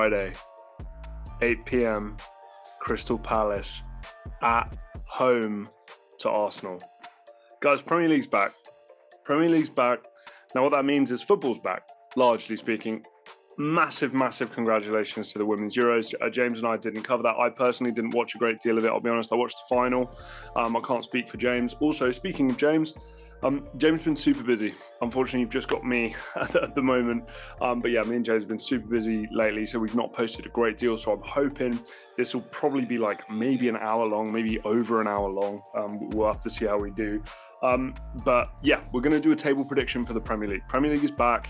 Friday, 8 p.m, Crystal Palace at home to Arsenal. Guys, Premier League's back. Premier League's back. Now, what that means is football's back, largely speaking. Massive congratulations to the Women's Euros. James and I didn't cover that. I personally didn't watch a great deal of it. I'll be honest, I watched the final. I can't speak for James. Also, speaking of James, James has been super busy. Unfortunately, you've just got me at the moment. But yeah, me and James have been super busy lately, so we've not posted a great deal. So I'm hoping this will probably be like maybe an hour long, maybe over an hour long. We'll have to see how we do. But yeah, we're going to do a table prediction for the Premier League. Premier League is back.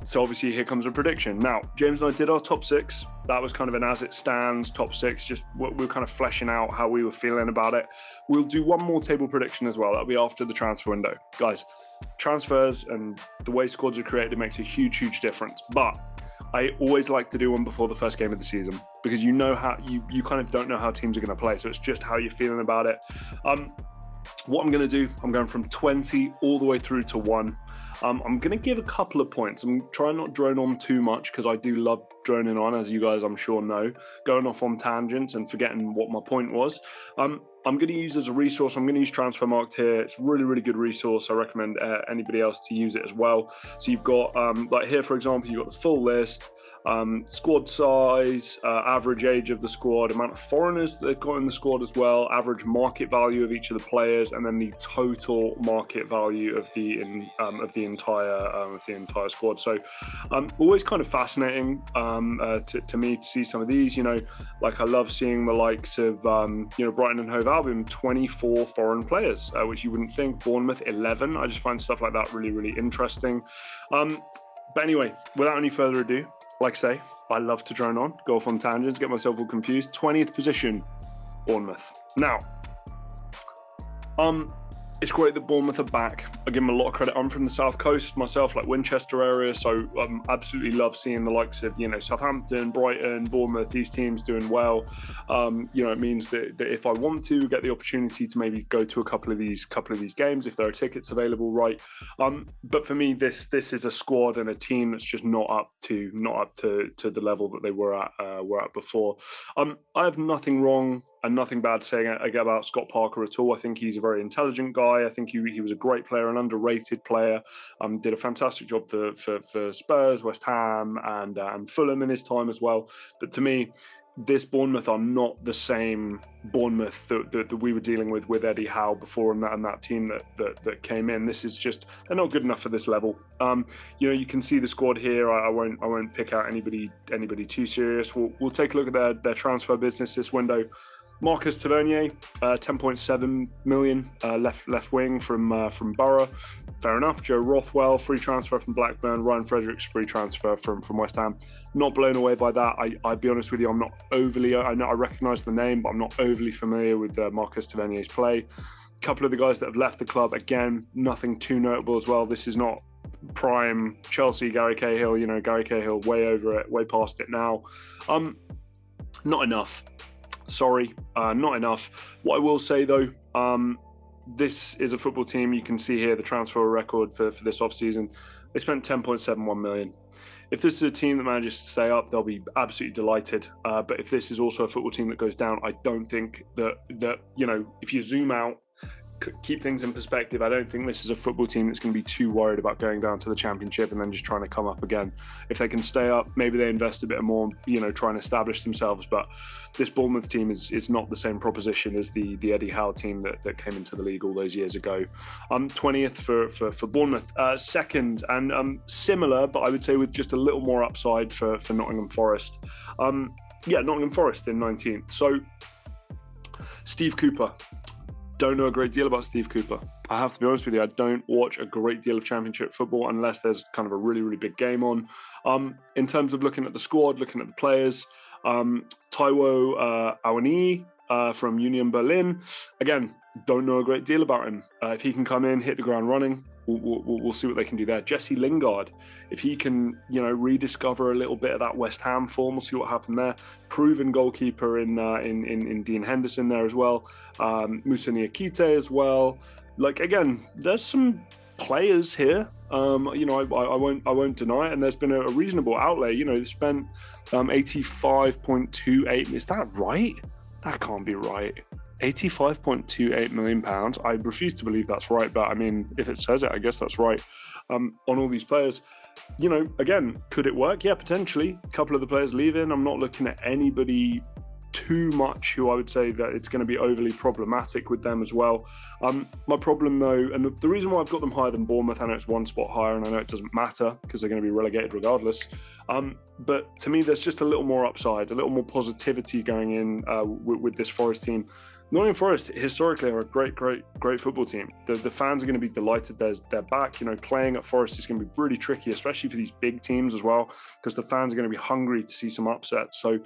So obviously here comes a prediction. Now, James and I did our top six. That was kind of an as it stands top six, just what we were kind of fleshing out how we were feeling about it. We'll do one more table prediction as well. That'll be after the transfer window. Guys, transfers and the way squads are created, it makes a huge difference. But I always like to do one before the first game of the season because you know how you kind of don't know how teams are going to play. So it's just how you're feeling about it. What I'm going to do, I'm going from 20 all the way through to 1. I'm going to give a couple of points. I'm trying not to drone on too much because I do love droning on, as you guys I'm sure know, going off on tangents and forgetting what my point was. I'm going to use as a resource, I'm going to use Transfermarkt here. It's a really good resource. I recommend anybody else to use it as well. So you've got, like here, for example, you've got the full list, squad size, average age of the squad, amount of foreigners that they've got in the squad as well, average market value of each of the players, and then the total market value of the entire squad. So always kind of fascinating to me to see some of these. You know, like I love seeing the likes of Brighton and Hove Albion, 24 foreign players, which you wouldn't think. Bournemouth 11. I just find stuff like that really interesting. But anyway, without any further ado, like I say, I love to drone on, go off on tangents, get myself all confused. 20th position, Bournemouth. Now, it's great that Bournemouth are back. I give them a lot of credit. I'm from the South Coast myself, like Winchester area, so absolutely love seeing the likes of, Southampton, Brighton, Bournemouth, these teams doing well. It means that if I want to get the opportunity to maybe go to a couple of these games, if there are tickets available, right? But for me, this is a squad and a team that's just not up to the level that they were at before. I have nothing wrong and nothing bad saying about Scott Parker at all. I think he's a very intelligent guy. I think he was a great player, an underrated player. Did a fantastic job for Spurs, West Ham, and Fulham in his time as well. But to me, this Bournemouth are not the same Bournemouth that we were dealing with Eddie Howe before and that team that came in. This is just, they're not good enough for this level. You can see the squad here. I won't pick out anybody too serious. We'll take a look at their transfer business this window. Marcus Tavernier, 10.7 million, left wing from Borough. Fair enough. Joe Rothwell, free transfer from Blackburn. Ryan Fredericks, free transfer from West Ham. Not blown away by that. I'd be honest with you, I'm not overly, I know I recognise the name, but I'm not overly familiar with Marcus Tavernier's play. A couple of the guys that have left the club, again, nothing too notable as well. This is not prime Chelsea, Gary Cahill. Gary Cahill way over it, way past it now. Not enough. Sorry, not enough. What I will say though, this is a football team. You can see here the transfer record for this off-season. They spent 10.71 million. If this is a team that manages to stay up, they'll be absolutely delighted. But if this is also a football team that goes down, I don't think that if you zoom out, keep things in perspective, I don't think this is a football team that's going to be too worried about going down to the Championship and then just trying to come up again. If they can stay up, maybe they invest a bit more, try and establish themselves. But this Bournemouth team is not the same proposition as the Eddie Howe team that came into the league all those years ago. 20th for Bournemouth. Second, and similar, but I would say with just a little more upside for Nottingham Forest. Nottingham Forest in 19th. So, Steve Cooper. Don't know a great deal about Steve Cooper. I have to be honest with you, I don't watch a great deal of Championship football unless there's kind of a really big game on. In terms of looking at the squad, looking at the players, Taiwo Awoniyi from Union Berlin. Again, don't know a great deal about him. If he can come in, hit the ground running, we'll see what they can do there. Jesse Lingard, if he can, rediscover a little bit of that West Ham form, we'll see what happened there. Proven goalkeeper in Dean Henderson there as well. Musa Niakite as well. Like, again, there's some players here. You know, I won't deny it, and there's been a reasonable outlay. You know, they spent 85.28. Is that right? That can't be right. £85.28 million. I refuse to believe that's right, but I mean, if it says it, I guess that's right. On all these players, you know, again, could it work? Yeah, potentially. A couple of the players leaving. I'm not looking at anybody too much who I would say that it's going to be overly problematic with them as well. My problem though, and the reason why I've got them higher than Bournemouth, I know it's one spot higher and I know it doesn't matter because they're going to be relegated regardless. But to me, there's just a little more upside, a little more positivity going in with this Forest team. Nottingham Forest historically are a great football team. The fans are going to be delighted they're back. You know, playing at Forest is going to be really tricky, especially for these big teams as well, because the fans are going to be hungry to see some upsets. So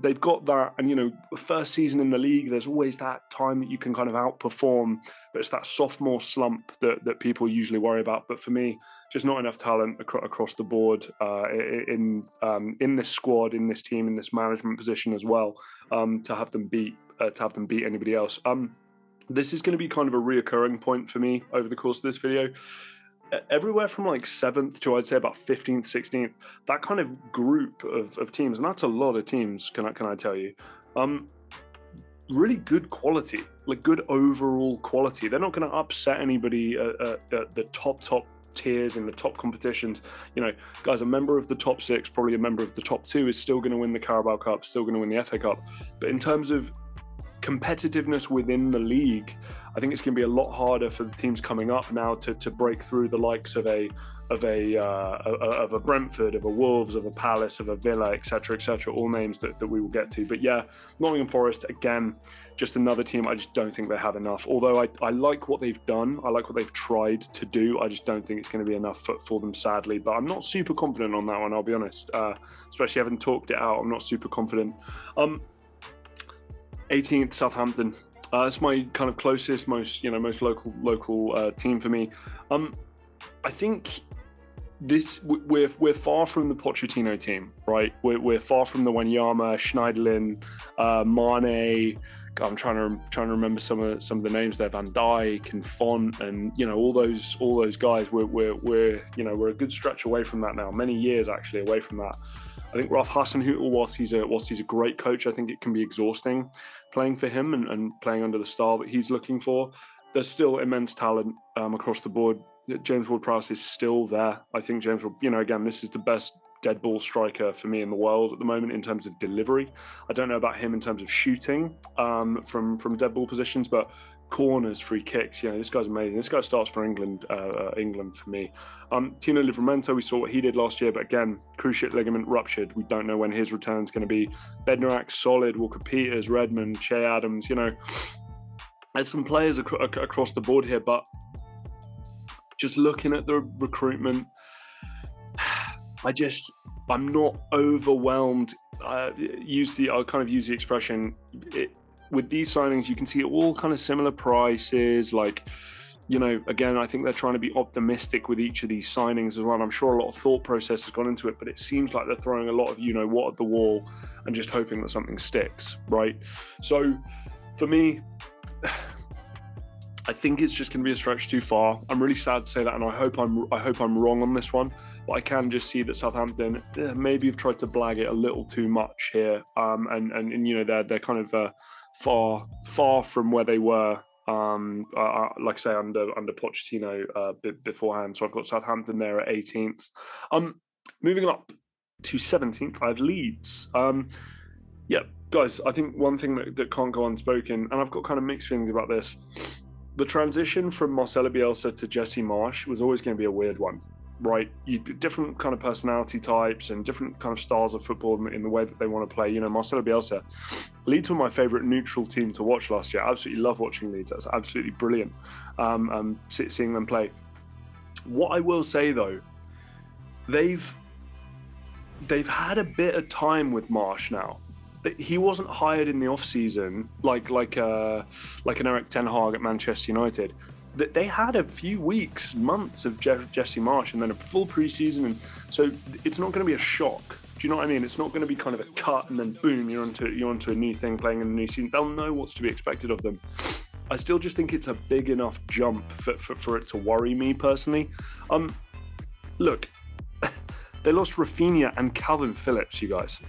they've got that, and you know, the first season in the league, there's always that time that you can kind of outperform, but it's that sophomore slump that people usually worry about. But for me, just not enough talent across the board in this squad, in this team, in this management position as well, to have them beat anybody else. This is going to be kind of a reoccurring point for me over the course of this video. Everywhere from like 7th to I'd say about 15th, 16th, that kind of group of teams, and that's a lot of teams, can I tell you, really good quality, like good overall quality. They're not going to upset anybody at the top tiers in the top competitions. You know, guys, a member of the top 6, probably a member of the top 2 is still going to win the Carabao Cup, still going to win the FA Cup. But in terms of competitiveness within the league, I think it's going to be a lot harder for the teams coming up now to break through the likes of a Brentford, of a Wolves, of a Palace, of a Villa, etc., all names that we will get to. But yeah, Nottingham Forest, again, just another team I just don't think they have enough. Although I like what they've done, I like what they've tried to do, I just don't think it's going to be enough for them, sadly. But I'm not super confident on that one, I'll be honest. Especially having talked it out, I'm not super confident. 18th, Southampton. It's my kind of closest, most local team for me. I think we're far from the Pochettino team, right? We're far from the Wanyama, Schneiderlin, Mane. I'm trying to remember some of the names there, Van Dijk and Font, and you know, all those guys. We're a good stretch away from that now. Many years actually away from that. I think Ralph Hasenhüttl, whilst he's a great coach, I think it can be exhausting playing for him and playing under the style that he's looking for. There's still immense talent across the board. James Ward-Prowse is still there. I think James Ward, again, this is the best dead ball striker for me in the world at the moment in terms of delivery. I don't know about him in terms of shooting from dead ball positions, but corners, free kicks, this guy's amazing. This guy starts for England for me. Tino Livramento, we saw what he did last year, but again, cruciate ligament ruptured. We don't know when his return's going to be. Bednarak, solid. Walker Peters, Redmond, Che Adams, there's some players across the board here, just looking at the recruitment, I'm not overwhelmed. I'll kind of use the expression, with these signings, you can see all kind of similar prices. Again, I think they're trying to be optimistic with each of these signings as well. I'm sure a lot of thought process has gone into it, but it seems like they're throwing a lot of what at the wall and just hoping that something sticks, right? So for me, I think it's just going to be a stretch too far. I'm really sad to say that, and I hope I'm wrong on this one. But I can just see that Southampton maybe have tried to blag it a little too much here, and they're kind of far from where they were. Like I say, under Pochettino beforehand. So I've got Southampton there at 18th. Moving up to 17th, I have Leeds. Guys, I think one thing that can't go unspoken, and I've got kind of mixed feelings about this. The transition from Marcelo Bielsa to Jesse Marsch was always going to be a weird one, right? Different kind of personality types and different kind of styles of football in the way that they want to play. Marcelo Bielsa, Leeds were my favourite neutral team to watch last year. I absolutely love watching Leeds. That's absolutely brilliant, seeing them play. What I will say though, they've had a bit of time with Marsch now. He wasn't hired in the off season like an Eric Ten Hag at Manchester United. They had a few weeks, months of Jesse Marsch, and then a full pre-season, and so it's not going to be a shock. Do you know what I mean? It's not going to be kind of a cut and then boom, you're onto a new thing playing in the new season. They'll know what's to be expected of them. I still just think it's a big enough jump for it to worry me personally. Look, they lost Rafinha and Calvin Phillips, you guys.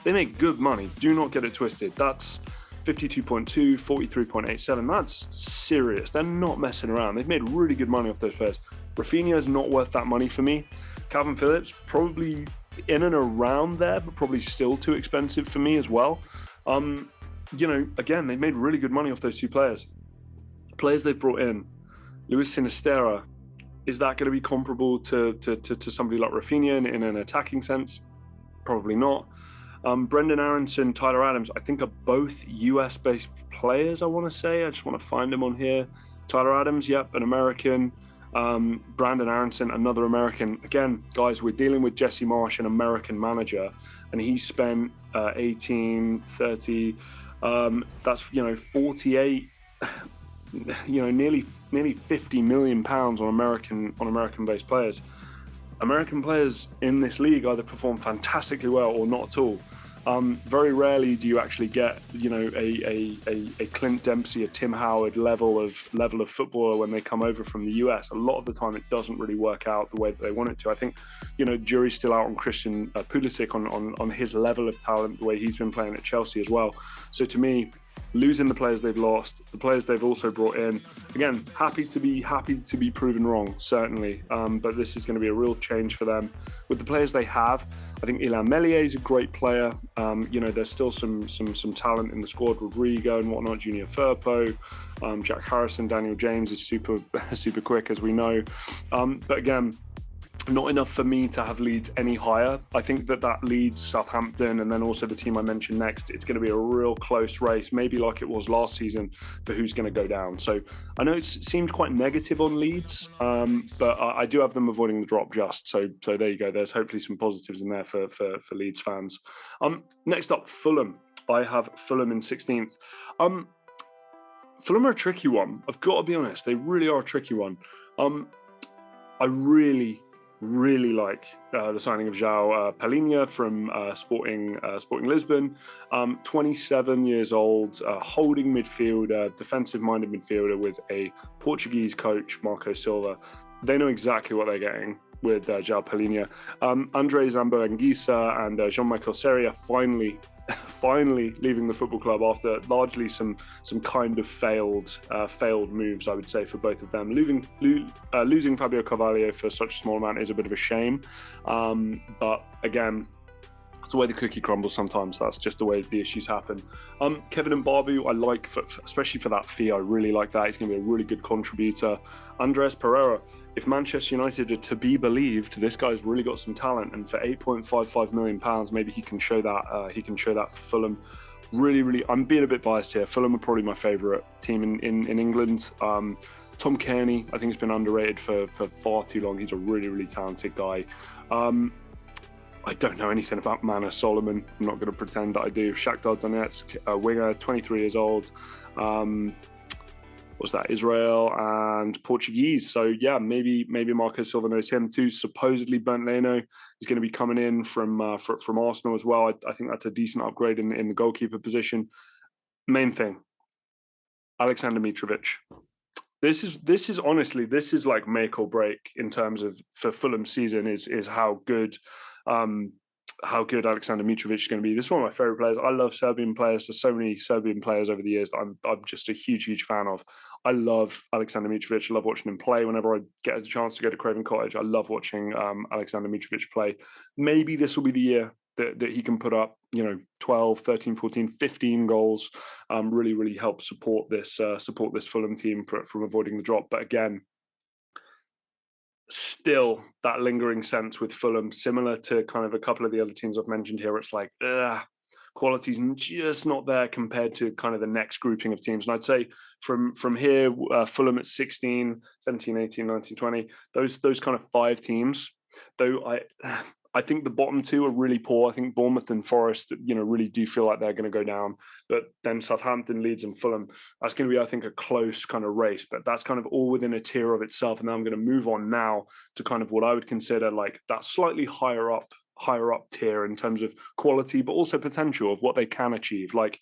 They make good money. Do not get it twisted. That's 52.2, 43.87. That's serious. They're not messing around. They've made really good money off those players. Rafinha is not worth that money for me. Calvin Phillips, probably in and around there, but probably still too expensive for me as well. Again, they made really good money off those two players. The players they've brought in, Luis Sinisterra, is that going to be comparable to somebody like Rafinha in an attacking sense? Probably not. Brendan Aronson, Tyler Adams, I think are both US-based players, I want to say. I just want to find them on here. Tyler Adams, yep, an American. Brandon Aronson, another American. Again, guys, we're dealing with Jesse Marsh, an American manager, and he spent 18, 30, that's, 48, nearly 50 million pounds on American-based players. American players in this league either perform fantastically well or not at all. Very rarely do you actually get, a Clint Dempsey, a Tim Howard level of footballer when they come over from the US. A lot of the time, it doesn't really work out the way that they want it to. I think, jury's still out on Christian Pulisic on his level of talent, the way he's been playing at Chelsea as well. So to me, losing the players they've lost, the players they've also brought in, again, happy to be proven wrong, certainly. But this is going to be a real change for them. With the players they have, I think Illan Meslier is a great player. There's still some talent in the squad, Rodrigo and whatnot, Junior Firpo, Jack Harrison, Daniel James is super quick, as we know. But again, not enough for me to have Leeds any higher. I think that Leeds, Southampton, and then also the team I mentioned next, it's going to be a real close race, maybe like it was last season, for who's going to go down. So I know it seemed quite negative on Leeds, but I do have them avoiding the drop just. So there you go. There's hopefully some positives in there for Leeds fans. Next up, Fulham. I have Fulham in 16th. Fulham are a tricky one. I've got to be honest. They really are a tricky one. I really like the signing of João Palhinha from Sporting Lisbon. 27 years old, holding midfielder, defensive-minded midfielder with a Portuguese coach, Marco Silva. They know exactly what they're getting with João Palhinha. Andre Zambo Anguissa and Jean-Michel Seri are finally leaving the football club after largely some kind of failed moves, I would say, for both of them. Losing Fabio Carvalho for such a small amount is a bit of a shame, but again, it's the way the cookie crumbles sometimes. That's just the way the issues happen. Kevin Mbabu, I like, especially for that fee. I really like that. He's going to be a really good contributor. Andreas Pereira, if Manchester United are to be believed, this guy's really got some talent, and for £8.55 million, maybe he can show that. He can show that for Fulham. Really, I'm being a bit biased here. Fulham are probably my favourite team in England. Tom Kearney, I think, has been underrated for far too long. He's a really talented guy. I don't know anything about Manus Solomon. I'm not going to pretend that I do. Shakhtar Donetsk, a winger, 23 years old. What's that? Israel and Portuguese. So yeah, maybe Marco Silva knows him too. Supposedly Bernd Leno is going to be coming in from Arsenal as well. I think that's a decent upgrade in the goalkeeper position. Main thing, Alexander Mitrovic. This is honestly, this is like make or break in terms of for Fulham's season is how good Alexander Mitrovic is going to be. This is one of my favorite players. I love Serbian players. There's so many Serbian players over the years that I'm just a huge fan of. I love Alexander Mitrovic. I love watching him play. Whenever I get a chance to go to Craven Cottage, I love watching Alexander Mitrovic play. Maybe this will be the year that he can put up, 12, 13, 14, 15 goals, really help support this Fulham team from avoiding the drop. But again, still that lingering sense with Fulham, similar to kind of a couple of the other teams I've mentioned here. It's like, quality's just not there compared to kind of the next grouping of teams. And I'd say from here, Fulham at 16, 17, 18, 19, 20, those kind of five teams, though I think the bottom two are really poor. I think Bournemouth and Forest, really do feel like they're going to go down. But then Southampton, Leeds and Fulham, that's going to be, I think, a close kind of race. But that's kind of all within a tier of itself. And then I'm going to move on now to kind of what I would consider like that slightly higher up tier in terms of quality, but also potential of what they can achieve. Like,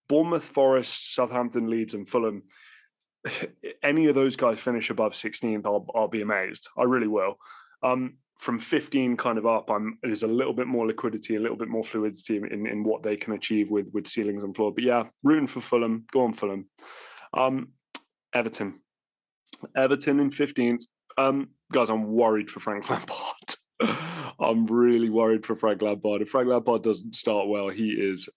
Bournemouth, Forest, Southampton, Leeds, and Fulham. Any of those guys finish above 16th, I'll be amazed. I really will. From 15 kind of up, there's a little bit more liquidity, a little bit more fluidity in what they can achieve with ceilings and floor. But yeah, rooting for Fulham. Go on, Fulham. Everton in 15th. Guys, I'm worried for Frank Lampard. I'm really worried for Frank Lampard. If Frank Lampard doesn't start well, he is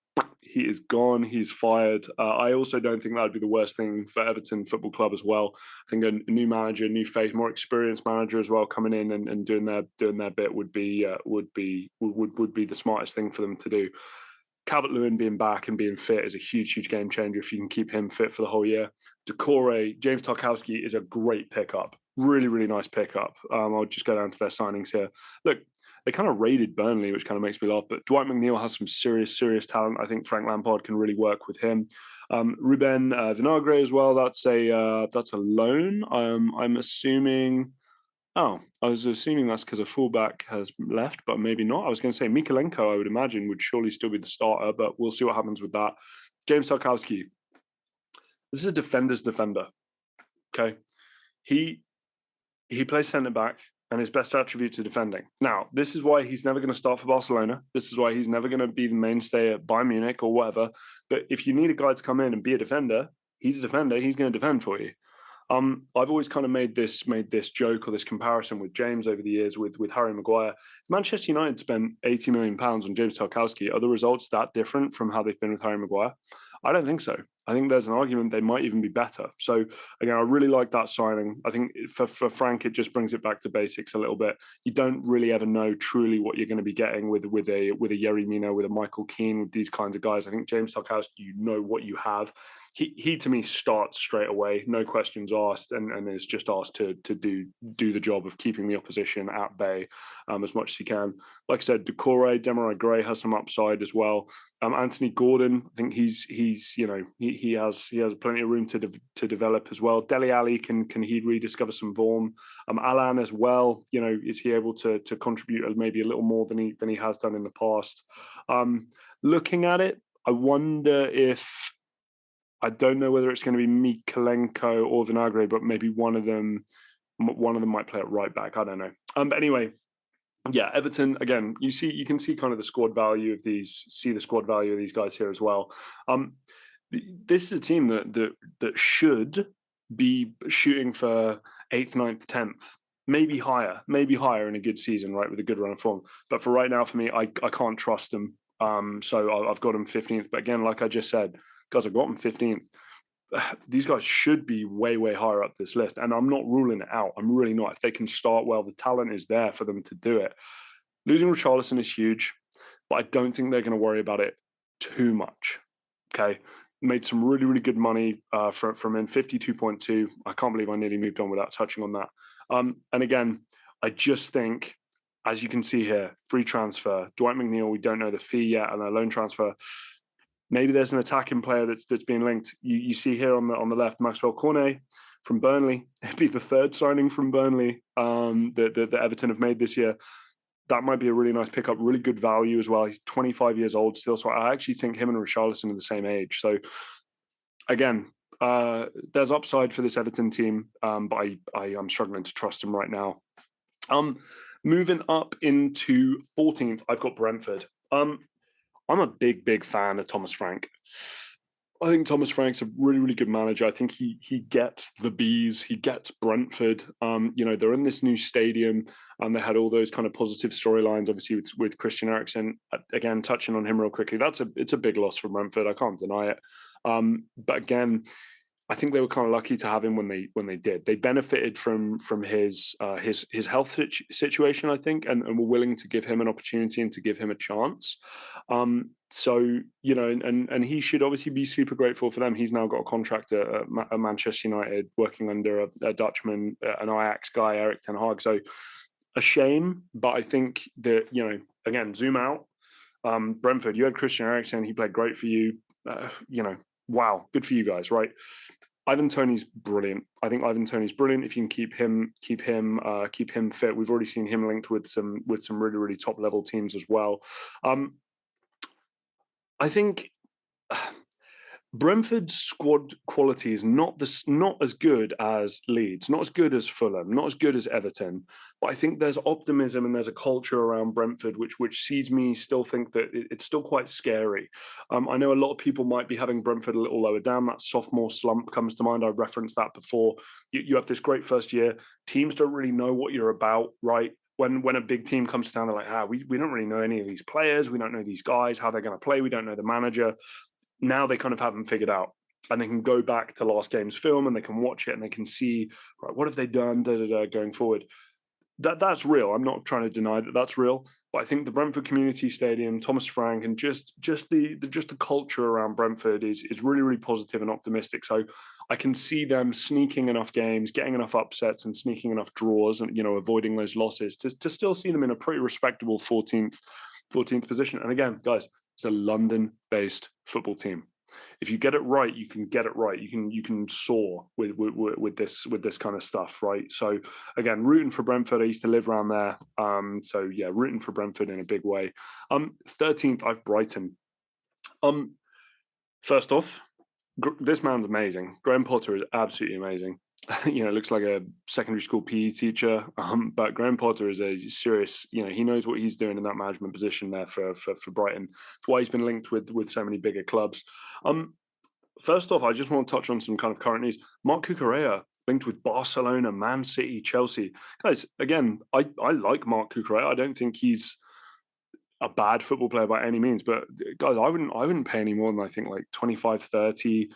gone. He's fired. I also don't think that would be the worst thing for Everton Football Club as well. I think a new manager, new face, more experienced manager as well coming in and doing their bit would be the smartest thing for them to do. Calvert-Lewin being back and being fit is a huge game changer if you can keep him fit for the whole year. Decore, James Tarkowski is a great pickup. Really nice pickup. I'll just go down to their signings here. Look, they kind of raided Burnley, which kind of makes me laugh, but Dwight McNeil has some serious talent. I think Frank Lampard can really work with him. Ruben Vinagre as well. That's a loan. I'm assuming... Oh, I was assuming that's because a fullback has left, but maybe not. I was going to say Mikalenko, I would imagine, would surely still be the starter, but we'll see what happens with that. James Tarkowski. This is a defender's defender. Okay. He plays centre-back, and his best attributes are defending. Now, this is why he's never going to start for Barcelona. This is why he's never going to be the mainstay at Bayern Munich or whatever. But if you need a guy to come in and be a defender, he's a defender. He's going to defend for you. I've always kind of made this joke or this comparison with James over the years with Harry Maguire. Manchester United spent £80 million on James Tarkowski. Are the results that different from how they've been with Harry Maguire? I don't think so. I think there's an argument they might even be better. So again, I really like that signing. I think for Frank, it just brings it back to basics a little bit. You don't really ever know truly what you're going to be getting with a Yerry Mina, with a Michael Keane, with these kinds of guys. I think James Tarkowski, you know what you have. He to me starts straight away, no questions asked, and is just asked to do the job of keeping the opposition at bay as much as he can. Like I said, Decore, Demarai Gray has some upside as well. Anthony Gordon, I think he has plenty of room to develop as well. Dele Alli, can he rediscover some form? Alan as well, is he able to contribute maybe a little more than he has done in the past? Looking at it, I wonder if, I don't know whether it's going to be Mikalenko or Vinagre, but maybe one of them might play at right back. I don't know. But anyway, yeah, Everton, again, you can see kind of the squad value of these guys here as well. This is a team that should be shooting for 8th, 9th, 10th, maybe higher in a good season, right, with a good run of form. But for right now, for me, I can't trust them. So I've got them 15th. But again, like I just said, guys, I've got them 15th. These guys should be way higher up this list, and I'm not ruling it out. I'm really not. If they can start well, the talent is there for them to do it. Losing Richarlison is huge, but I don't think they're going to worry about it too much. Okay, made some really good money from in 52.2. I can't believe I nearly moved on without touching on that. And again, I just think, as you can see here, free transfer. Dwight McNeil, we don't know the fee yet, and a loan transfer. Maybe there's an attacking player that's being linked. You see here on the left, Maxwell Cornet from Burnley. It'd be the third signing from Burnley that Everton have made this year. That might be a really nice pickup, really good value as well. He's 25 years old still, so I actually think him and Richarlison are the same age. So again, there's upside for this Everton team, but I am struggling to trust him right now. Moving up into 14th, I've got Brentford. I'm a big fan of Thomas Frank. I think Thomas Frank's a really good manager. I think he gets the bees. He gets Brentford. They're in this new stadium, and they had all those kind of positive storylines, obviously with Christian Eriksen. Again, touching on him real quickly, it's a big loss for Brentford. I can't deny it. But again, I think they were kind of lucky to have him when they did. They benefited from his health situation, I think, and were willing to give him an opportunity and to give him a chance. So and he should obviously be super grateful for them. He's now got a contract at Manchester United, working under a Dutchman, an Ajax guy, Erik ten Hag. So a shame, but I think that again, zoom out. Brentford, you had Christian Eriksen. He played great for you. Wow, good for you guys, right? Ivan Toney's brilliant. I think Ivan Toney's brilliant. If you can keep him fit, we've already seen him linked with some really top level teams as well. I think Brentford's squad quality is not as good as Leeds, not as good as Fulham, not as good as Everton. But I think there's optimism and there's a culture around Brentford which sees me still think that it's still quite scary. I know a lot of people might be having Brentford a little lower down. That sophomore slump comes to mind. I referenced that before. You have this great first year. Teams don't really know what you're about, right? When a big team comes down, they're like, we don't really know any of these players. We don't know these guys, how they're going to play. We don't know the manager. Now they kind of have them figured out, and they can go back to last game's film and they can watch it and they can see, right, what have they done going forward. That's real. I'm not trying to deny that that's real, but I think the Brentford Community Stadium, Thomas Frank, and just the culture around Brentford is really, really positive and optimistic. So I can see them sneaking enough games, getting enough upsets, and sneaking enough draws, and avoiding those losses to still see them in a pretty respectable 14th position. And again, guys, it's a London-based football team. If you get it right, you can get it right. You can soar with this kind of stuff, right? So again, rooting for Brentford. I used to live around there, so yeah, rooting for Brentford in a big way. 13th, I've Brighton. First off, this man's amazing. Graham Potter is absolutely amazing. Looks like a secondary school PE teacher. But Graham Potter is a serious, he knows what he's doing in that management position there for Brighton. That's why he's been linked with so many bigger clubs. First off, I just want to touch on some kind of current news. Marc Cucurella linked with Barcelona, Man City, Chelsea. Guys, again, I like Marc Cucurella. I don't think he's a bad football player by any means, but guys, I wouldn't pay any more than, I think, like 25, 30,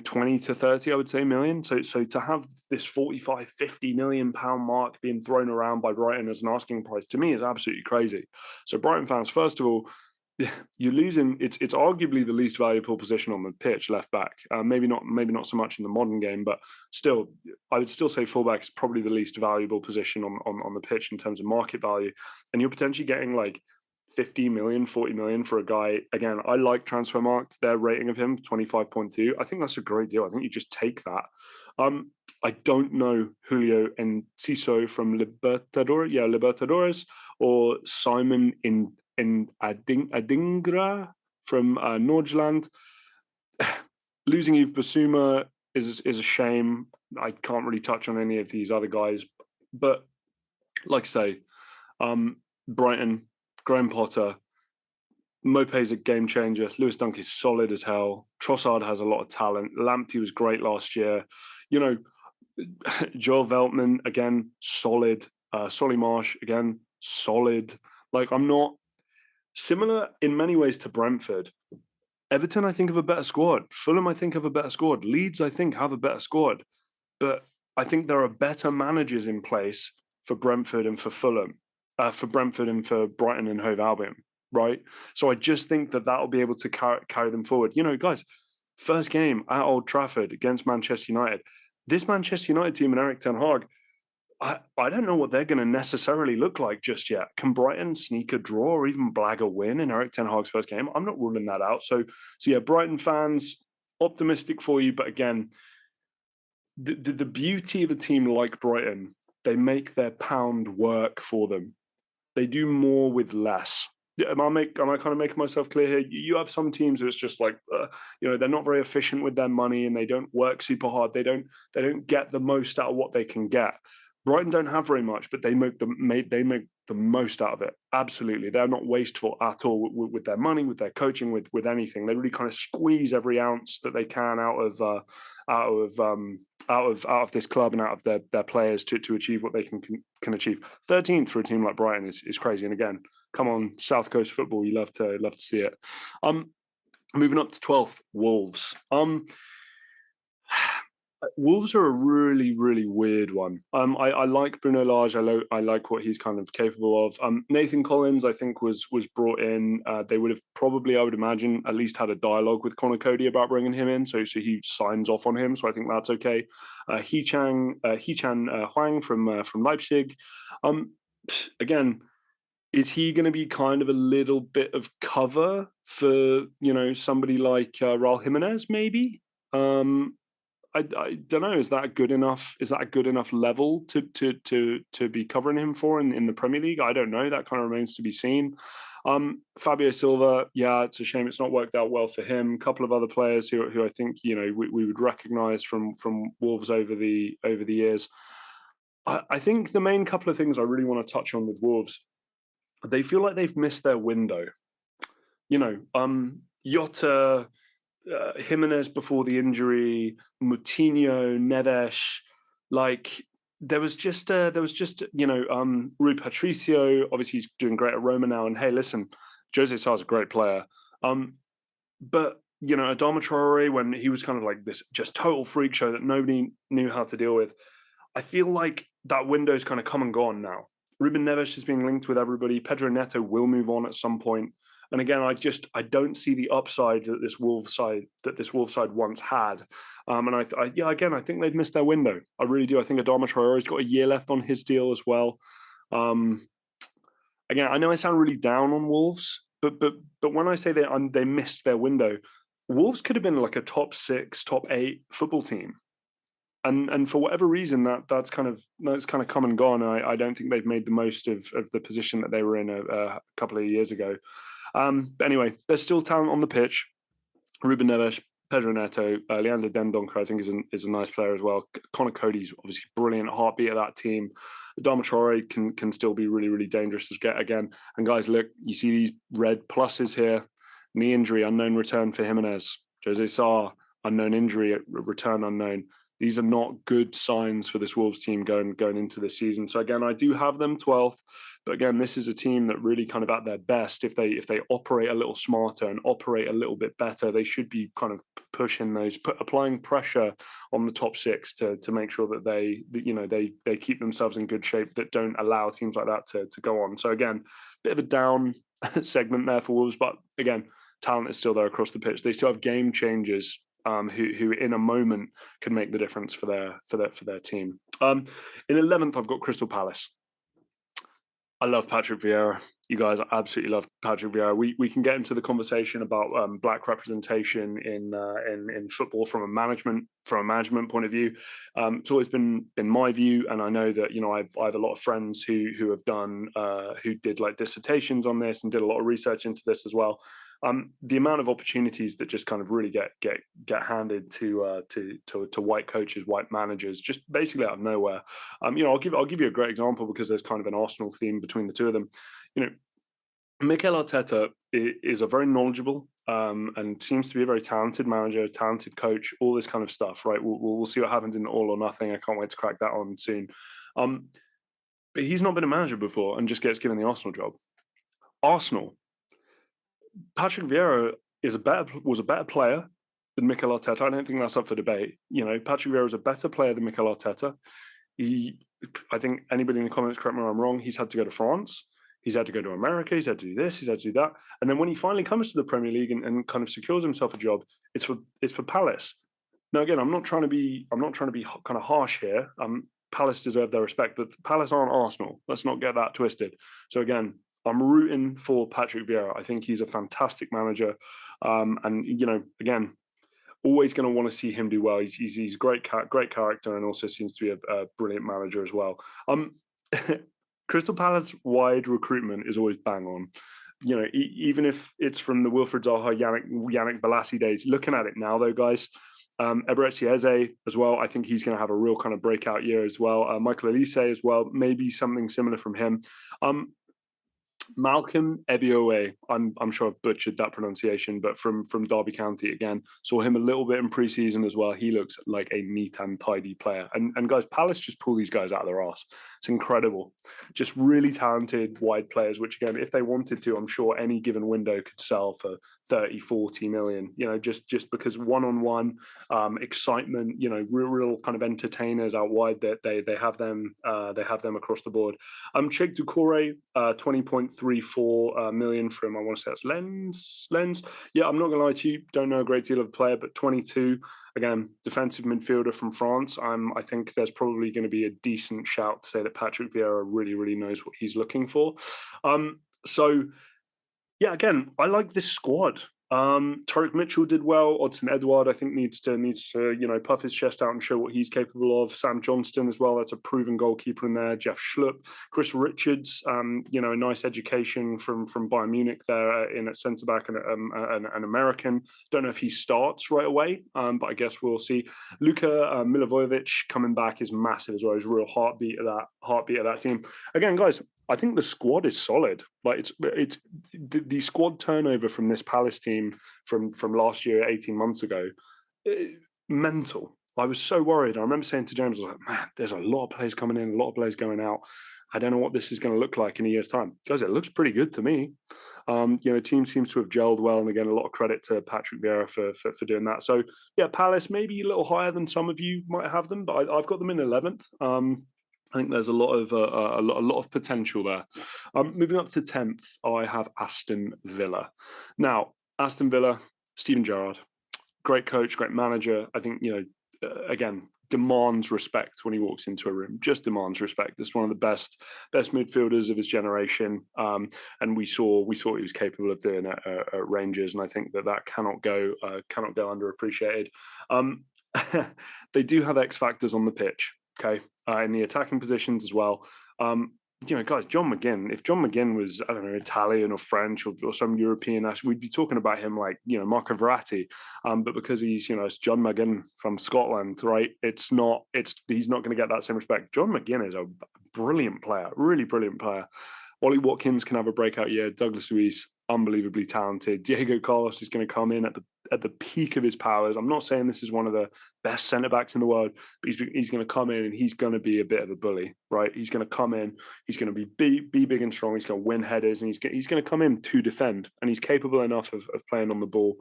20 to 30, I would say, million. So to have this 45, 50 million pound mark being thrown around by Brighton as an asking price, to me, is absolutely crazy. So Brighton fans, first of all, you're losing. It's arguably the least valuable position on the pitch, left back. Maybe not so much in the modern game, but still, I would still say fullback is probably the least valuable position on the pitch in terms of market value. And you're potentially getting like 50 million, 40 million for a guy. Again, I like Transfermarkt, their rating of him, 25.2. I think that's a great deal. I think you just take that. I don't know Julio Enciso from Libertadores, or Simon in Adingra from Nordjylland. Losing Yves Bissouma is a shame. I can't really touch on any of these other guys, but like I say, Brighton, Graham Potter, Mopé's a game changer. Lewis Dunk is solid as hell. Trossard has a lot of talent. Lamptey was great last year. Joel Veltman, again, solid. Solly Marsh, again, solid. Like, I'm not similar in many ways to Brentford. Everton, I think, have a better squad. Fulham, I think, have a better squad. Leeds, I think, have a better squad. But I think there are better managers in place for Brentford and for Fulham. For Brentford and for Brighton and Hove Albion, right? So I just think that will be able to carry them forward. Guys, first game at Old Trafford against Manchester United. This Manchester United team and Erik ten Hag, I don't know what they're going to necessarily look like just yet. Can Brighton sneak a draw or even blag a win in Erik ten Hag's first game? I'm not ruling that out. So yeah, Brighton fans, optimistic for you. But again, the beauty of a team like Brighton, they make their pound work for them. They do more with less. Am I kind of making myself clear here? You have some teams where it's just like, they're not very efficient with their money and they don't work super hard. They don't get the most out of what they can get. Brighton don't have very much, but they make the most out of it. Absolutely, they're not wasteful at all with their money, with their coaching, with anything. They really kind of squeeze every ounce that they can out of this club and out of their players to achieve what they can achieve. 13th for a team like Brighton is crazy. And again, come on, South Coast football, you love to see it. Moving up to 12th, Wolves. Wolves are a really, really weird one. I like Bruno Lage. I like what he's kind of capable of. Nathan Collins, I think, was brought in. They would have probably, I would imagine, at least had a dialogue with Conor Cody about bringing him in. So he signs off on him. So I think that's okay. Hee-Chan Huang from Leipzig. Again, is he going to be kind of a little bit of cover for somebody like Raul Jimenez? Maybe. I don't know. Is that good enough? Is that a good enough level to be covering him for in the Premier League? I don't know. That kind of remains to be seen. Fabio Silva, yeah, it's a shame it's not worked out well for him. A couple of other players who I think we would recognise from Wolves over the years. I think the main couple of things I really want to touch on with Wolves, they feel like they've missed their window. Jota, Jimenez before the injury, Moutinho, Neves, like there was just Rui Patricio. Obviously, he's doing great at Roma now. And hey, listen, Jose Sar's a great player. But Adama Traore, when he was kind of like this just total freak show that nobody knew how to deal with, I feel like that window's kind of come and gone now. Ruben Neves is being linked with everybody. Pedro Neto will move on at some point. And again, I don't see the upside that this Wolves side once had. And I think they've missed their window. I really do. I think Adama Traore's got a year left on his deal as well. Again, I know I sound really down on Wolves, but when I say they missed their window, Wolves could have been like a top 6, top 8 football team. And for whatever reason, that's kind of come and gone. I don't think they've made the most of the position that they were in a couple of years ago. But anyway, there's still talent on the pitch. Ruben Neves, Pedro Neto, Leandro Dendoncker, I think is a nice player as well. Connor Cody's obviously brilliant heartbeat of that team. Adama Traore can still be really, really dangerous to get again. And guys, look, you see these red pluses here. Knee injury, unknown return for Jimenez. Jose Sarr, unknown injury, return unknown. These are not good signs for this Wolves team going into this season. So again, I do have them 12th, but again, this is a team that really kind of at their best, if they operate a little smarter and operate a little bit better, they should be kind of pushing applying pressure on the top 6 to make sure that they keep themselves in good shape, that don't allow teams like that to go on. So again, bit of a down segment there for Wolves, but again, talent is still there across the pitch. They still have game changers who in a moment can make the difference for their team. In 11th, I've got Crystal Palace. I love Patrick Vieira. You guys absolutely love Patrick Vieira. We can get into the conversation about black representation in football from a management point of view. It's always been my view, and I know that I have a lot of friends who have done who did like dissertations on this and did a lot of research into this as well. The amount of opportunities that just kind of really get handed to white coaches, white managers, just basically out of nowhere. I'll give you a great example because there's kind of an Arsenal theme between the two of them. Mikel Arteta is a very knowledgeable and seems to be a very talented manager, talented coach, all this kind of stuff, right? We'll see what happens in All or Nothing. I can't wait to crack that on soon. But he's not been a manager before and just gets given the Arsenal job. Arsenal. Patrick Vieira was a better player than Mikel Arteta. I don't think that's up for debate. Patrick Vieira is a better player than Mikel Arteta. I think anybody in the comments, correct me if I'm wrong, he's had to go to France. He's had to go to America. He's had to do this. He's had to do that. And then when he finally comes to the Premier League and kind of secures himself a job, it's for Palace. Now, again, I'm not trying to be kind of harsh here. Palace deserve their respect, but Palace aren't Arsenal. Let's not get that twisted. So again, I'm rooting for Patrick Vieira. I think he's a fantastic manager, and again, always going to want to see him do well. He's great character, and also seems to be a brilliant manager as well. Crystal Palace wide recruitment is always bang on. Even if it's from the Wilfried Zaha, Yannick Bolasie days. Looking at it now, though, guys, Eberechi Eze as well. I think he's going to have a real kind of breakout year as well. Michael Elise as well. Maybe something similar from him. Malcolm Ebioe, I'm sure I've butchered that pronunciation, but from Derby County again, saw him a little bit in pre-season as well. He looks like a neat and tidy player. And guys, Palace just pull these guys out of their arse. It's incredible. Just really talented wide players, which again, if they wanted to, I'm sure any given window could sell for 30, 40 million, just because one-on-one excitement, real kind of entertainers out wide that they have them across the board. Cheikh Doucouré, 20.34 million from, I want to say that's Lens. Yeah, I'm not going to lie to you, don't know a great deal of the player, but 22, again, defensive midfielder from France. I think there's probably going to be a decent shout to say that Patrick Vieira really, really knows what he's looking for. So, yeah, again, I like this squad. Tariq Mitchell did well. Odson Edouard, I think, needs to puff his chest out and show what he's capable of. Sam Johnston as well. That's a proven goalkeeper in there. Jeff Schlupp, Chris Richards. A nice education from Bayern Munich there in at centre back and an American. Don't know if he starts right away, but I guess we'll see. Luka Milivojevic coming back is massive as well. He's a real heartbeat of that team. Again, guys, I think the squad is solid. Like it's the squad turnover from this Palace team from last year, 18 months ago, mental. I was so worried. I remember saying to James, I was like, man, there's a lot of players coming in, a lot of players going out. I don't know what this is going to look like in a year's time. Guys, it looks pretty good to me. Team seems to have gelled well. And again, a lot of credit to Patrick Vieira for doing that. So yeah, Palace maybe a little higher than some of you might have them, but I've got them in 11th. I think there's a lot of potential there. Moving up to 10th, I have Aston Villa. Now, Aston Villa, Steven Gerrard, great coach, great manager. I think, again, demands respect when he walks into a room. Just demands respect. This is one of the best midfielders of his generation, and we saw what he was capable of doing at Rangers, and I think that cannot go underappreciated. They do have X factors on the pitch. Okay, in the attacking positions as well. Guys, John McGinn, if John McGinn was, I don't know, Italian or French or some European, we'd be talking about him like, Marco Verratti. But because he's, it's John McGinn from Scotland, right? He's not going to get that same respect. John McGinn is a brilliant player, really brilliant player. Ollie Watkins can have a breakout year. Douglas Luiz, unbelievably talented. Diego Carlos is going to come in at the peak of his powers. I'm not saying this is one of the best centre-backs in the world, but he's going to come in and he's going to be a bit of a bully, right? He's going to come in, he's going to be big and strong, he's going to win headers, and he's going to come in to defend, and he's capable enough of playing on the ball.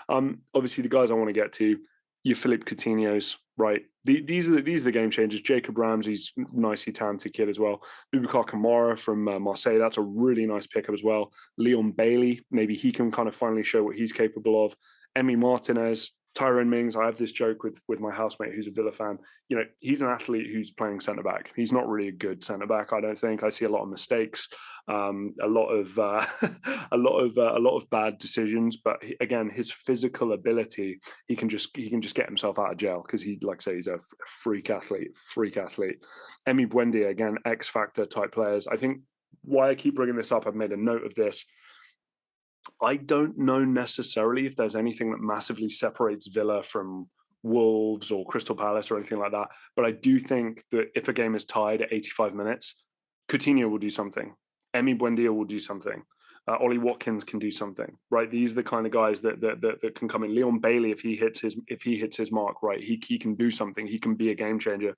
Obviously, the guys I want to get to, your Philippe Coutinho's, right? These are the game changers. Jacob Ramsey's nicely talented kid as well. Boubacar Kamara from Marseille, that's a really nice pickup as well. Leon Bailey, maybe he can kind of finally show what he's capable of. Emi Martinez, Tyrone Mings. I have this joke with my housemate who's a Villa fan. He's an athlete who's playing centre back. He's not really a good centre back, I don't think. I see a lot of mistakes, a lot of bad decisions. But again, his physical ability, he can just get himself out of jail because he's a freak athlete. Emi Buendia, again, X Factor type players. I think why I keep bringing this up, I've made a note of this. I don't know necessarily if there's anything that massively separates Villa from Wolves or Crystal Palace or anything like that. But I do think that if a game is tied at 85 minutes, Coutinho will do something. Emi Buendia will do something. Ollie Watkins can do something, right? These are the kind of guys that can come in. Leon Bailey, if he hits his mark, right, he can do something. He can be a game changer.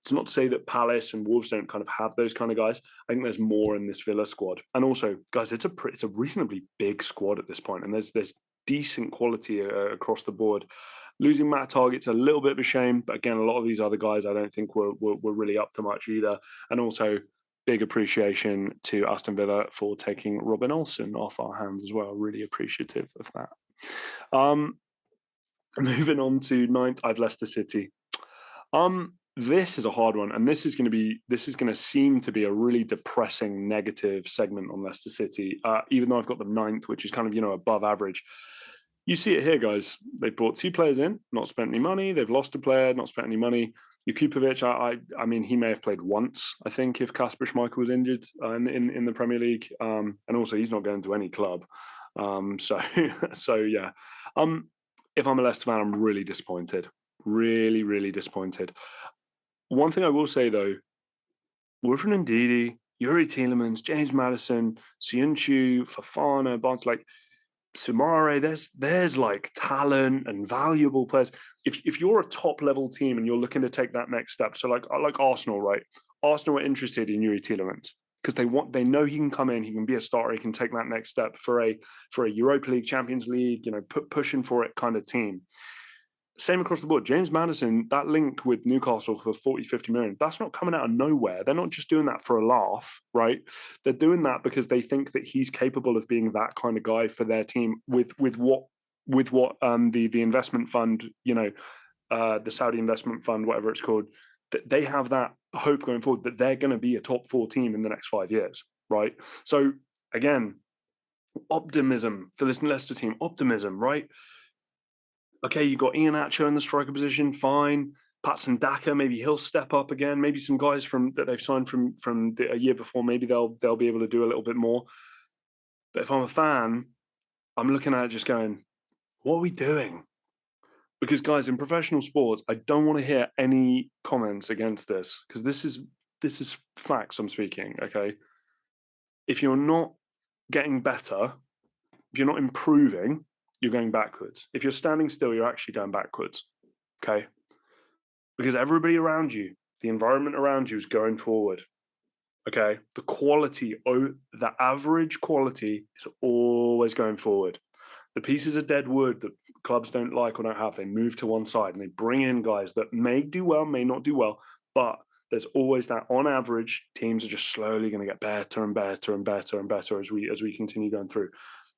It's not to say that Palace and Wolves don't kind of have those kind of guys. I think there's more in this Villa squad. And also, guys, it's a reasonably big squad at this point, and there's decent quality across the board. Losing Matt Targett's a little bit of a shame, but again, a lot of these other guys I don't think were really up to much either. And also, big appreciation to Aston Villa for taking Robin Olsen off our hands as well. Really appreciative of that. Moving on to 9th, I have Leicester City. This is a hard one, and this is going to seem to be a really depressing negative segment on Leicester City. Even though I've got them 9th, which is kind of above average. You see it here, guys. They brought 2 players in, not spent any money. They've lost a player, not spent any money. Jakupovic, I mean, he may have played once, I think, if Kasper Schmeichel was injured in the Premier League. And also, he's not going to any club. So yeah. If I'm a Leicester fan, I'm really disappointed. Really, really disappointed. One thing I will say, though, Wilfred Ndidi, Yuri Tielemans, James Maddison, Söyüncü, Fofana, Barnes, Sumare, there's like talent and valuable players. If you're a top level team and you're looking to take that next step, so like Arsenal, right? Arsenal are interested in Yuri Tielemans because they know he can come in, he can be a starter, he can take that next step for a Europa League, Champions League, pushing for it kind of team. Same across the board. James Maddison, that link with Newcastle for 40, 50 million, that's not coming out of nowhere. They're not just doing that for a laugh, right? They're doing that because they think that he's capable of being that kind of guy for their team with what the investment fund, the Saudi investment fund, whatever it's called, they have that hope going forward that they're going to be a top 4 team in the next 5 years, right? So again, Optimism for this Leicester team. Optimism, right? Okay, you got Ian Atcho in the striker position, fine. Patson Daka, maybe he'll step up again. Maybe some guys from that they've signed from a year before, maybe they'll be able to do a little bit more. But if I'm a fan, I'm looking at it just going, what are we doing? Because guys, in professional sports, I don't want to hear any comments against this because this is facts I'm speaking. Okay, if you're not getting better, if you're not improving, you're going backwards. If you're standing still, you're actually going backwards. Okay, because everybody around you, the environment around you, is going forward. Okay, the average quality is always going forward. The pieces of dead wood that clubs don't like or don't have, they move to one side and they bring in guys that may do well, may not do well, but there's always that. On average, teams are just slowly going to get better and better and better and better as we continue going through.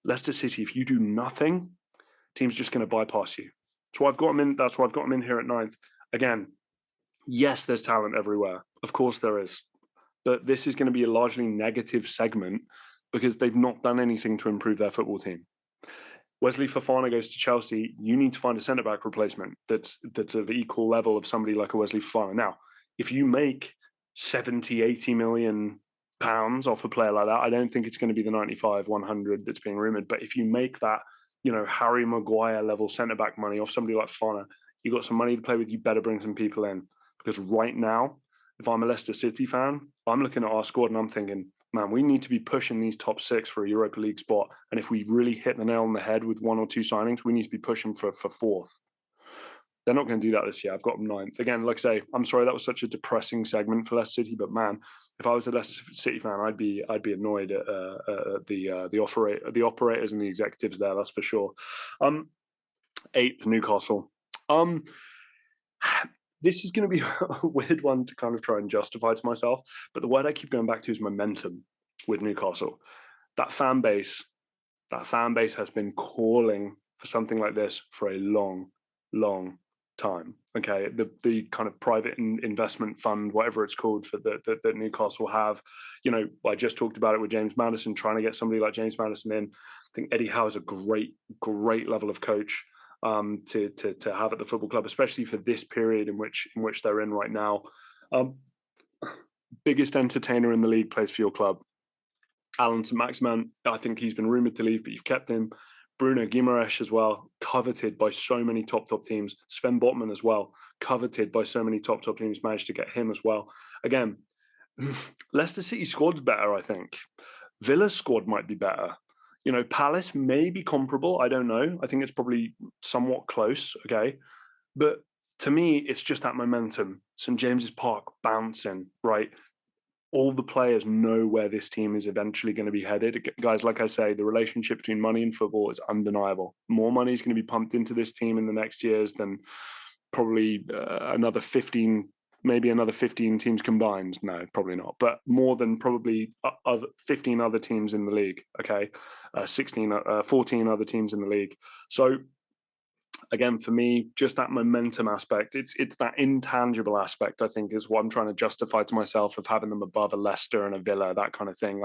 Leicester City, if you do nothing, teams are just going to bypass you. That's why I've got them in. That's why I've got them in here at 9th. Again, yes, there's talent everywhere. Of course there is. But this is going to be a largely negative segment because they've not done anything to improve their football team. Wesley Fofana goes to Chelsea. You need to find a centre-back replacement that's of equal level of somebody like a Wesley Fofana. Now, if you make 70, 80 million pounds off a player like that, I don't think it's going to be the 95, 100 that's being rumoured. But if you make that, Harry Maguire level centre-back money off somebody like Fofana, you've got some money to play with, you better bring some people in. Because right now, if I'm a Leicester City fan, I'm looking at our squad and I'm thinking, man, we need to be pushing these top 6 for a Europa League spot. And if we really hit the nail on the head with 1 or 2 signings, we need to be pushing for 4th. They're not going to do that this year. I've got them 9th. Again, like I say, I'm sorry that was such a depressing segment for Leicester City, but man, if I was a Leicester City fan, I'd be annoyed at the operators and the executives there. That's for sure. 8th, Newcastle. This is going to be a weird one to kind of try and justify to myself, but the word I keep going back to is momentum with Newcastle. That fan base has been calling for something like this for a long, long time. Okay, the kind of private investment fund, whatever it's called, for that Newcastle have. I just talked about it with James Maddison, trying to get somebody like James Maddison in. I think Eddie Howe is a great level of coach to have at the football club, especially for this period in which they're in right now. Biggest entertainer in the league plays for your club. Alan St-Maximin, I think he's been rumoured to leave, but you've kept him. Bruno Guimaraes as well, coveted by so many top teams. Sven Botman as well, coveted by so many top teams, managed to get him as well. Again, Leicester City squad's better, I think. Villa's squad might be better. Palace may be comparable. I don't know. I think it's probably somewhat close, okay? But to me, it's just that momentum. St. James's Park bouncing, right? All the players know where this team is eventually going to be headed. Guys, like I say, the relationship between money and football is undeniable. More money is going to be pumped into this team in the next years than probably another 15 teams combined. No, probably not. But more than probably 15 other teams in the league, okay? 14 other teams in the league. So again, for me, just that momentum aspect, it's that intangible aspect, I think, is what I'm trying to justify to myself of having them above a Leicester and a Villa, that kind of thing.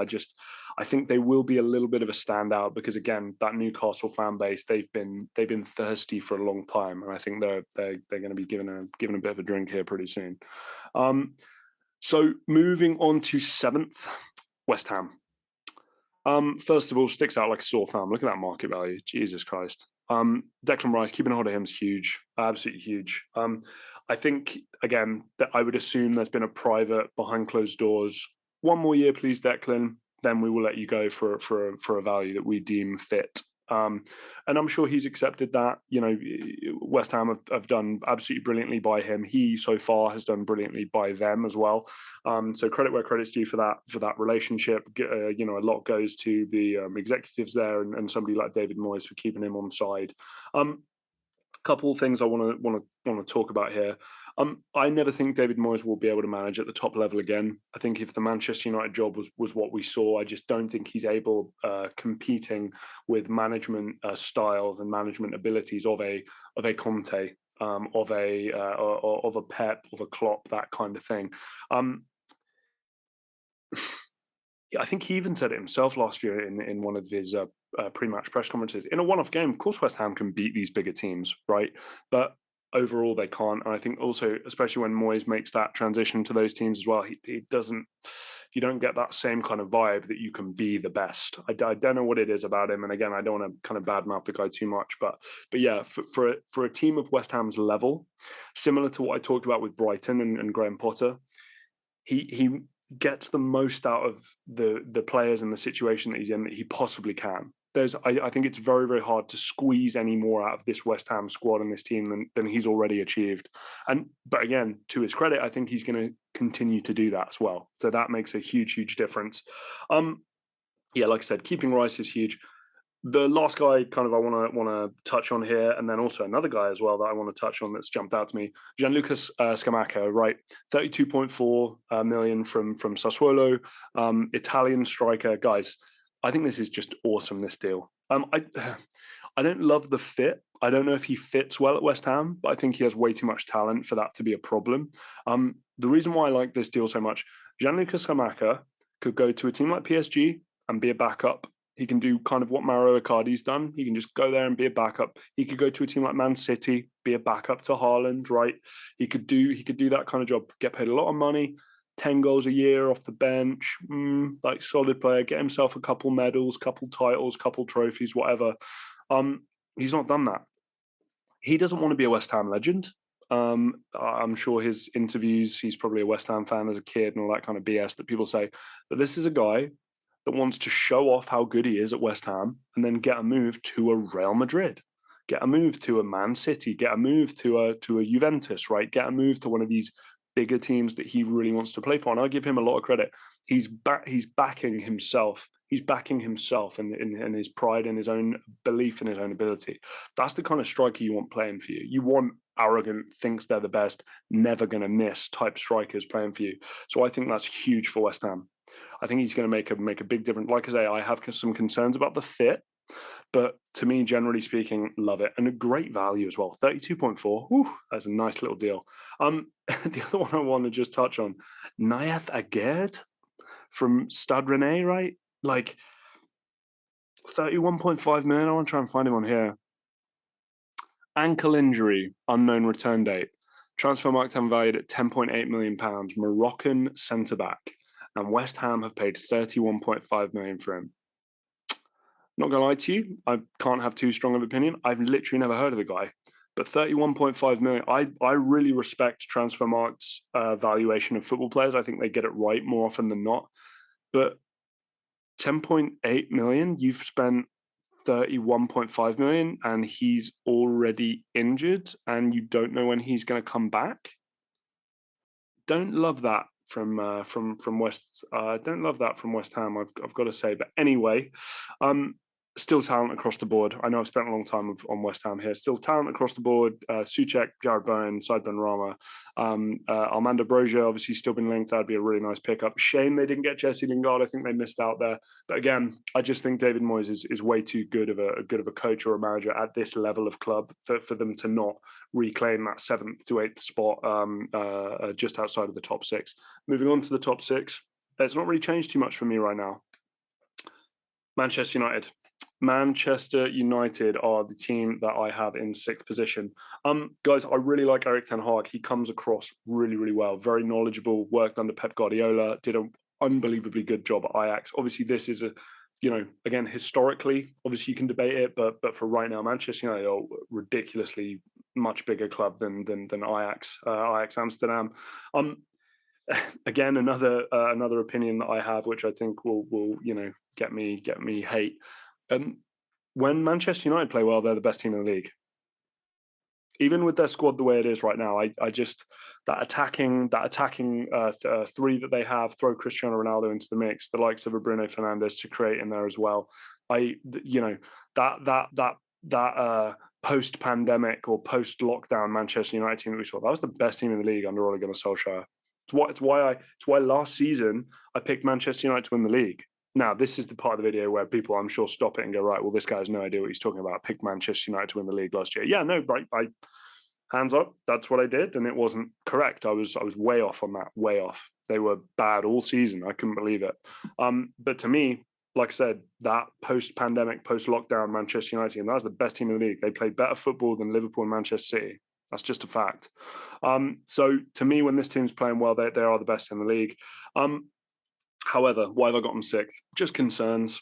I think they will be a little bit of a standout because, again, that Newcastle fan base, they've been thirsty for a long time, and I think they're going to be given a bit of a drink here pretty soon. So moving on to 7th, West Ham. First of all, sticks out like a sore thumb. Look at that market value. Jesus Christ. Declan Rice, keeping hold of him is huge, absolutely huge. I think, again, that I would assume there's been a private behind closed doors. 1 more year, please, Declan. Then we will let you go for a value that we deem fit. And I'm sure he's accepted that. West Ham have done absolutely brilliantly by him. He so far has done brilliantly by them as well. So credit where credit's due for that relationship. A lot goes to the executives there and somebody like David Moyes for keeping him on side. Couple of things I want to talk about here. I never think David Moyes will be able to manage at the top level again. I think if the Manchester United job was what we saw, I just don't think he's able competing with management styles and management abilities of a Conte, of a Pep, of a Klopp, that kind of thing. Yeah, I think he even said it himself last year in one of his pre-match press conferences. In a one-off game, of course, West Ham can beat these bigger teams, right? But overall, they can't. And I think also, especially when Moyes makes that transition to those teams as well, he doesn't. You don't get that same kind of vibe that you can be the best. I don't know what it is about him. And again, I don't want to kind of badmouth the guy too much, but yeah, for a team of West Ham's level, similar to what I talked about with Brighton and Graham Potter, he gets the most out of the players and the situation that he's in that he possibly can. I think it's very, very hard to squeeze any more out of this West Ham squad and this team than he's already achieved. But again, to his credit, I think he's going to continue to do that as well. So that makes a huge, huge difference. Yeah, like I said, keeping Rice is huge. The last guy kind of I want to touch on here, and then also another guy as well that I want to touch on that's jumped out to me, Gianluca Scamacca, right? 32.4 million from Sassuolo, Italian striker. Guys, I think this is just awesome, this deal. I don't love the fit. I don't know if he fits well at West Ham, but I think he has way too much talent for that to be a problem. The reason why I like this deal so much, Gianluca Scamacca could go to a team like PSG and be a backup. He can do kind of what Mauro Icardi's done. He can just go there and be a backup. He could go to a team like Man City, be a backup to Haaland, right? He could do that kind of job, get paid a lot of money, 10 goals a year off the bench, like solid player, get himself a couple medals, couple titles, couple trophies, whatever. He's not done that. He doesn't want to be a West Ham legend. I'm sure his interviews, he's probably a West Ham fan as a kid and all that kind of BS that people say. But this is a guy that wants to show off how good he is at West Ham and then get a move to a Real Madrid, get a move to a Man City, get a move to a Juventus, right? Get a move to one of these bigger teams that he really wants to play for. And I give him a lot of credit. He's backing himself. He's backing himself in his pride and his own belief in his own ability. That's the kind of striker you want playing for you. You want arrogant, thinks they're the best, never going to miss type strikers playing for you. So I think that's huge for West Ham. I think he's going to make a big difference. Like I say, I have some concerns about the fit, but to me, generally speaking, love it. And a great value as well. 32.4. Whew, that's a nice little deal. The other one I want to just touch on, Nayef Aguerd from Stade Rennais, right? Like 31.5 million. I want to try and find him on here. Ankle injury, unknown return date. Transfer market valued at £10.8 million. Moroccan centre-back. And West Ham have paid 31.5 million for him. Not gonna lie to you, I can't have too strong of an opinion. I've literally never heard of the guy, but 31.5 million. I really respect Transfermarkt's valuation of football players. I think they get it right more often than not. But 10.8 million, you've spent 31.5 million, and he's already injured, and you don't know when he's going to come back. Don't love that from West. Don't love that from West Ham. I've got to say. But anyway, still talent across the board. I know I've spent a long time on West Ham here. Still talent across the board. Souček, Jared Bowen, Said Benrahma, Armando Broja, obviously still been linked. That'd be a really nice pickup. Shame they didn't get Jesse Lingard. I think they missed out there. But again, I just think David Moyes is way too good of a coach or a manager at this level of club for them to not reclaim that 7th to 8th spot just outside of the top 6. Moving on to the top 6, it's not really changed too much for me right now. Manchester United. Manchester United are the team that I have in 6th position. Guys, I really like Erik ten Hag. He comes across really, really well. Very knowledgeable, worked under Pep Guardiola, did an unbelievably good job at Ajax. Obviously, this is again, historically, obviously you can debate it, but for right now, Manchester United are a ridiculously much bigger club than Ajax, Ajax Amsterdam. Again, another opinion that I have, which I think will get me hate. When Manchester United play well, they're the best team in the league. Even with their squad the way it is right now, I just that attacking three that they have, throw Cristiano Ronaldo into the mix, the likes of a Bruno Fernandes to create in there as well. That post-pandemic or post-lockdown Manchester United team that we saw, that was the best team in the league under Ole Gunnar Solskjaer. It's why last season I picked Manchester United to win the league. Now, this is the part of the video where people, I'm sure, stop it and go, right, well, this guy has no idea what he's talking about. I picked Manchester United to win the league last year. Yeah, no, right. hands up, that's what I did, and it wasn't correct. I was way off on that, way off. They were bad all season. I couldn't believe it. But to me, like I said, that post-pandemic, post-lockdown Manchester United, and that was the best team in the league. They played better football than Liverpool and Manchester City. That's just a fact. So to me, when this team's playing well, they are the best in the league. However, why have I got them sixth? Just concerns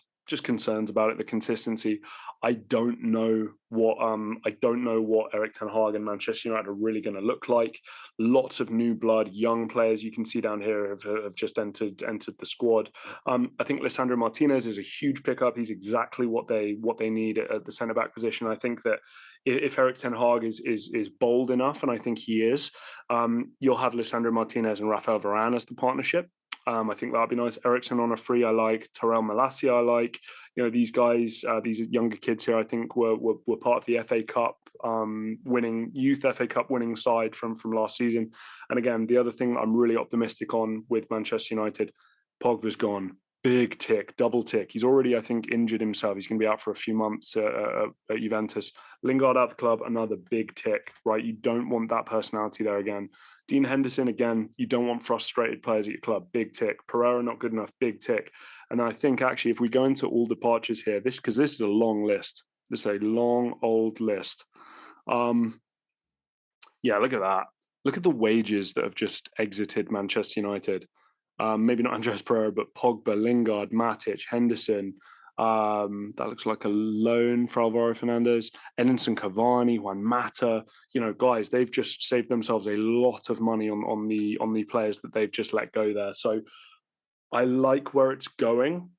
about it. The consistency. I don't know what Eric Ten Hag and Manchester United are really going to look like. Lots of new blood, young players you can see down here have just entered the squad. I think Lisandro Martinez is a huge pickup. He's exactly what they need at the centre back position. I think that if Eric Ten Hag is bold enough, and I think he is, you'll have Lisandro Martinez and Rafael Varane as the partnership. I think that'd be nice. Ericsson on a free, I like. Terrell Malacia, I like. These guys, these younger kids here, I think were part of the FA Cup youth FA Cup winning side from last season. And again, the other thing I'm really optimistic on with Manchester United, Pogba's gone. Big tick, double tick. He's already, I think, injured himself. He's going to be out for a few months at Juventus. Lingard out the club, another big tick, right? You don't want that personality there again. Dean Henderson, again, you don't want frustrated players at your club. Big tick. Pereira, not good enough. Big tick. And I think, actually, if we go into all departures here, because this is a long list. This is a long, old list. Yeah, look at that. Look at the wages that have just exited Manchester United. Maybe not Andreas Pereira, but Pogba, Lingard, Matic, Henderson. That looks like a loan for Alvaro Fernandez. Edinson Cavani, Juan Mata. Guys, they've just saved themselves a lot of money on the players that they've just let go there. So I like where it's going,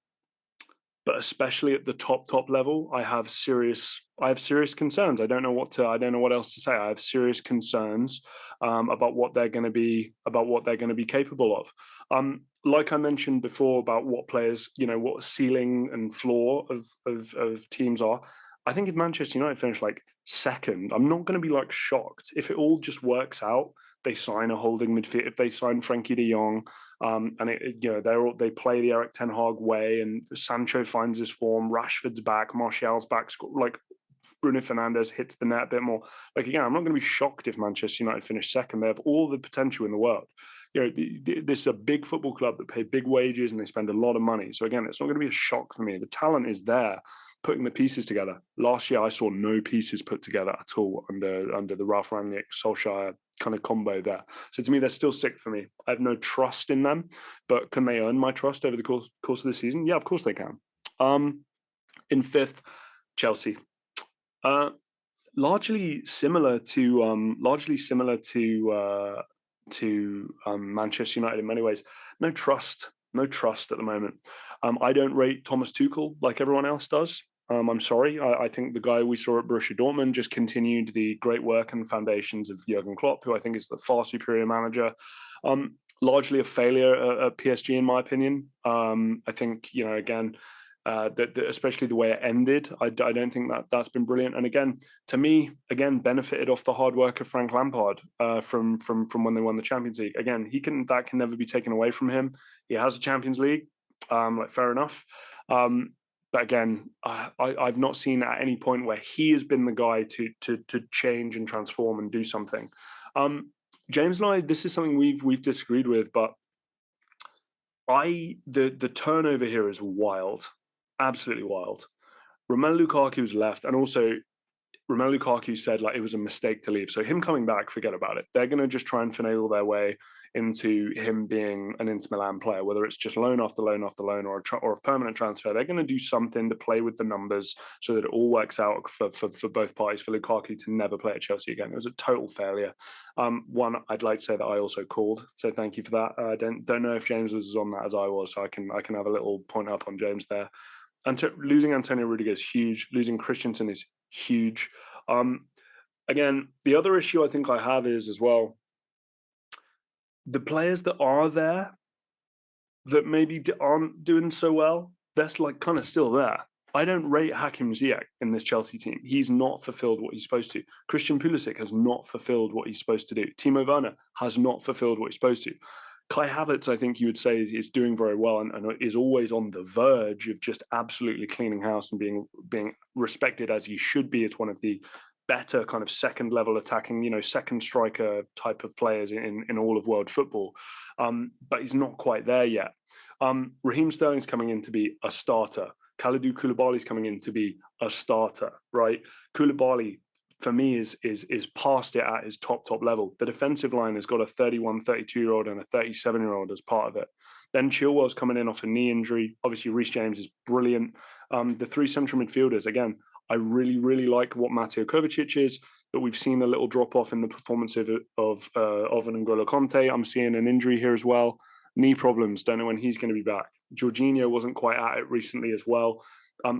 but especially at the top level, I have serious concerns. I don't know what else to say. I have serious concerns about what they're going to be capable of. Like I mentioned before about what players, what ceiling and floor of teams are. I think if Manchester United finish like second, I'm not going to be like shocked. If it all just works out, they sign a holding midfield. If they sign Frankie de Jong, and they play the Eric Ten Hag way, and Sancho finds his form, Rashford's back, Martial's back, like Bruno Fernandes hits the net a bit more. Like, again, I'm not going to be shocked if Manchester United finish second. They have all the potential in the world. This is a big football club that pay big wages and they spend a lot of money. So again, it's not going to be a shock for me. The talent is there, putting the pieces together. Last year, I saw no pieces put together at all under the Ralph Rangnick Solskjaer kind of combo there. So to me, they're still sick for me. I have no trust in them, but can they earn my trust over the course of the season? Yeah, of course they can. In fifth, Chelsea. Largely similar to Manchester United in many ways. No trust at the moment. I don't rate Thomas Tuchel like everyone else does. I'm sorry. I think the guy we saw at Borussia Dortmund just continued the great work and foundations of Jurgen Klopp, who I think is the far superior manager. Largely a failure at PSG, in my opinion. I think, again, especially the way it ended, I don't think that's been brilliant. And again, to me, benefited off the hard work of Frank Lampard from when they won the Champions League. Again, that can never be taken away from him. He has a Champions League, fair enough. But again, I've not seen at any point where he has been the guy to change and transform and do something. James and I, this is something we've disagreed with, but the turnover here is wild. Absolutely wild. Romelu Lukaku's left, and also Romelu Lukaku said it was a mistake to leave. So him coming back, forget about it. They're going to just try and finagle their way into him being an Inter Milan player, whether it's just loan after loan after loan or a permanent transfer. They're going to do something to play with the numbers so that it all works out for both parties. For Lukaku to never play at Chelsea again, it was a total failure. One I'd like to say that I also called, so thank you for that. I don't know if James was as on that as I was, so I can have a little point up on James there. And losing Antonio Rudiger is huge. Losing Christensen is huge. Again, the other issue I think I have is as well, the players that are there that maybe aren't doing so well, that's kind of still there. I don't rate Hakim Ziyech in this Chelsea team. He's not fulfilled what he's supposed to. Christian Pulisic has not fulfilled what he's supposed to do. Timo Werner has not fulfilled what he's supposed to. Kai Havertz, I think you would say, is doing very well and is always on the verge of just absolutely cleaning house and being respected as he should be as one of the better kind of second level attacking, second striker type of players in all of world football. But he's not quite there yet. Raheem Sterling's coming in to be a starter. Kalidou Koulibaly's coming in to be a starter, right? Koulibaly, for me, is past it at his top level. The defensive line has got a 31, 32-year-old and a 37-year-old as part of it. Then Chilwell's coming in off a knee injury. Obviously, Reece James is brilliant. The three central midfielders, again, I really, really like what Mateo Kovacic is, but we've seen a little drop-off in the performance of an N'Golo Conte. I'm seeing an injury here as well. Knee problems, don't know when he's going to be back. Jorginho wasn't quite at it recently as well.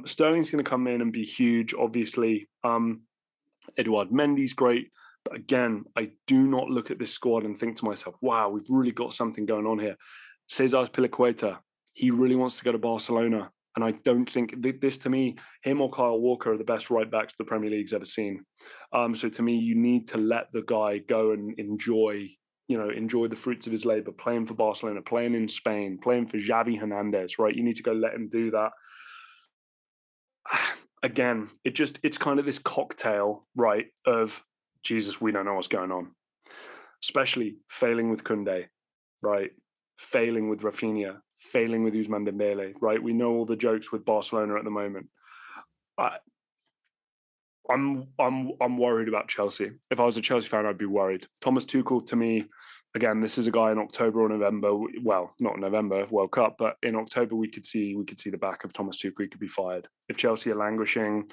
Sterling's going to come in and be huge, obviously. Eduard Mendy's great. But again, I do not look at this squad and think to myself, wow, we've really got something going on here. Cesar Piliqueta, he really wants to go to Barcelona. And I don't think this, to me, him or Kyle Walker are the best right backs the Premier League's ever seen. So to me, you need to let the guy go and enjoy the fruits of his labor, playing for Barcelona, playing in Spain, playing for Xavi Hernandez, right? You need to go let him do that. Again, it's kind of this cocktail, right, of, Jesus, we don't know what's going on. Especially failing with Koundé, right? Failing with Rafinha, failing with Ousmane Dembele, right? We know all the jokes with Barcelona at the moment. I'm worried about Chelsea. If I was a Chelsea fan, I'd be worried. Thomas Tuchel, to me, again, this is a guy in October or November. Well, not November, World Cup, but in October we could see the back of Thomas Tuchel. He could be fired. If Chelsea are languishing,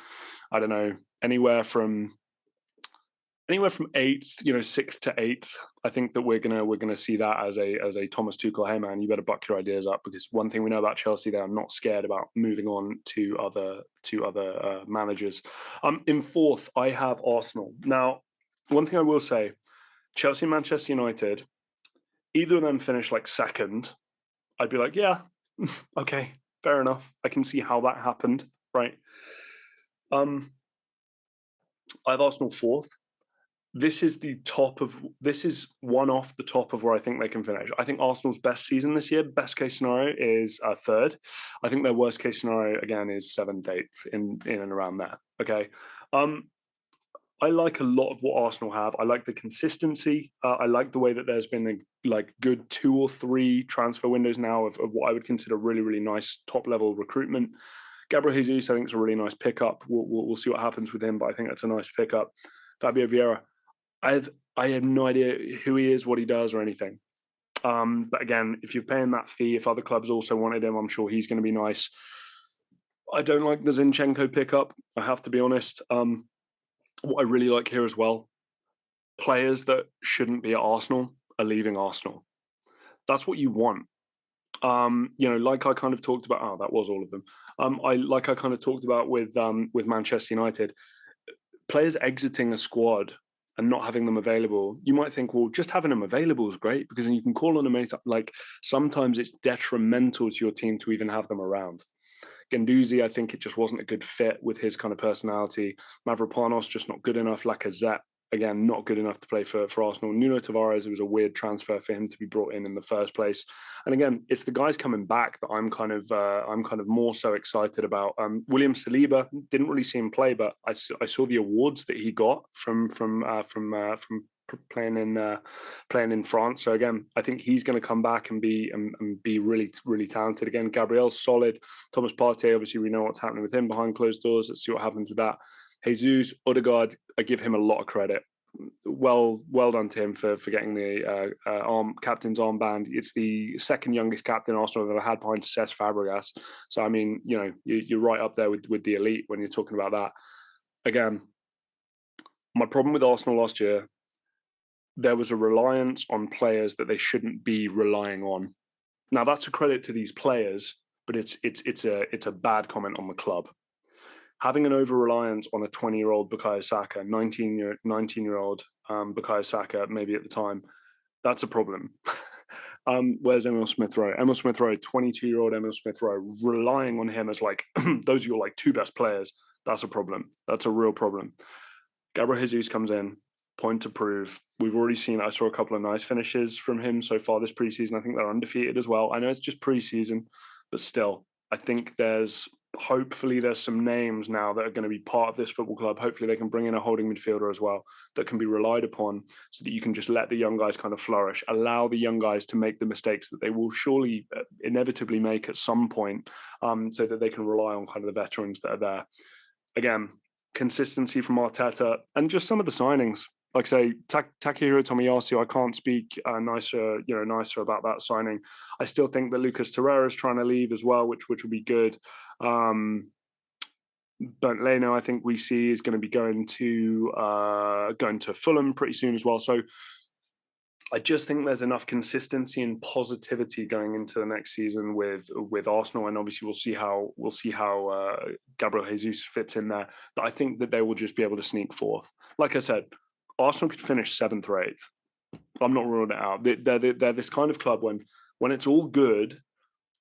I don't know, anywhere from eighth, sixth to eighth. I think that we're gonna see that as a Thomas Tuchel. Hey man, you better buck your ideas up, because one thing we know about Chelsea, they are not scared about moving on to other managers. In fourth, I have Arsenal. Now, one thing I will say, Chelsea, Manchester United, either of them finish like second, I'd be like, yeah, okay, fair enough. I can see how that happened, right? I have Arsenal fourth. This is one off the top of where I think they can finish. I think Arsenal's best season this year, best case scenario, is third. I think their worst case scenario, again, is seventh, eighth, in and around there. Okay. I like a lot of what Arsenal have. I like the consistency. I like the way that there's been a good 2 or 3 transfer windows now of what I would consider really, really nice top level recruitment. Gabriel Jesus, I think, is a really nice pickup. We'll see what happens with him, but I think that's a nice pickup. Fabio Vieira, I have no idea who he is, what he does, or anything. But again, if you're paying that fee, if other clubs also wanted him, I'm sure he's going to be nice. I don't like the Zinchenko pickup, I have to be honest. What I really like here as well, players that shouldn't be at Arsenal are leaving Arsenal. That's what you want. Like I kind of talked about. Oh, that was all of them. I kind of talked about with Manchester United, players exiting a squad and not having them available. You might think, well, just having them available is great, because then you can call on them anytime. Like, sometimes it's detrimental to your team to even have them around. Guendouzi, I think it just wasn't a good fit with his kind of personality. Mavropanos, just not good enough. Lacazette, again, not good enough to play for Arsenal. Nuno Tavares, it was a weird transfer for him to be brought in the first place. And again, it's the guys coming back that I'm kind of more so excited about. William Saliba, didn't really see him play, but I saw the awards that he got from playing in France. So again, I think he's going to come back and be really, really talented again. Gabriel's solid. Thomas Partey, obviously we know what's happening with him behind closed doors. Let's see what happens with that. Jesus, Odegaard, I give him a lot of credit. Well done to him for getting the captain's armband. It's the second youngest captain Arsenal have ever had, behind Cesc Fabregas. So I mean, you're right up there with the elite when you're talking about that. Again, my problem with Arsenal last year, there was a reliance on players that they shouldn't be relying on. Now, that's a credit to these players, but it's a bad comment on the club. Having an over-reliance on a 20-year-old Bukayo Saka, 19-year-old Bukayo Saka, maybe at the time, that's a problem. Where's Emil Smith-Rowe? Emil Smith-Rowe, 22-year-old Emil Smith-Rowe, relying on him as like, those are your like 2 best players. That's a problem. That's a real problem. Gabriel Jesus comes in, point to prove. We've already seen, I saw a couple of nice finishes from him so far this preseason. I think they're undefeated as well. I know it's just preseason, but still, I think there's hopefully there's some names now that are going to be part of this football club. Hopefully they can bring in a holding midfielder as well that can be relied upon, so that you can just let the young guys kind of flourish, allow the young guys to make the mistakes that they will surely inevitably make at some point, so that they can rely on kind of the veterans that are there. Again, consistency from Arteta and just some of the signings. Like I say, Takehiro Tomiyasu, I can't speak nicer about that signing. I still think that Lucas Torreira is trying to leave as well, which would be good. Bernd Leno, I think we see, is going to be going to Fulham pretty soon as well. So I just think there's enough consistency and positivity going into the next season with Arsenal, and obviously we'll see how Gabriel Jesus fits in there. But I think that they will just be able to sneak fourth. Like I said, Arsenal could finish 7th or 8th. I'm not ruling it out. They're this kind of club when it's all good,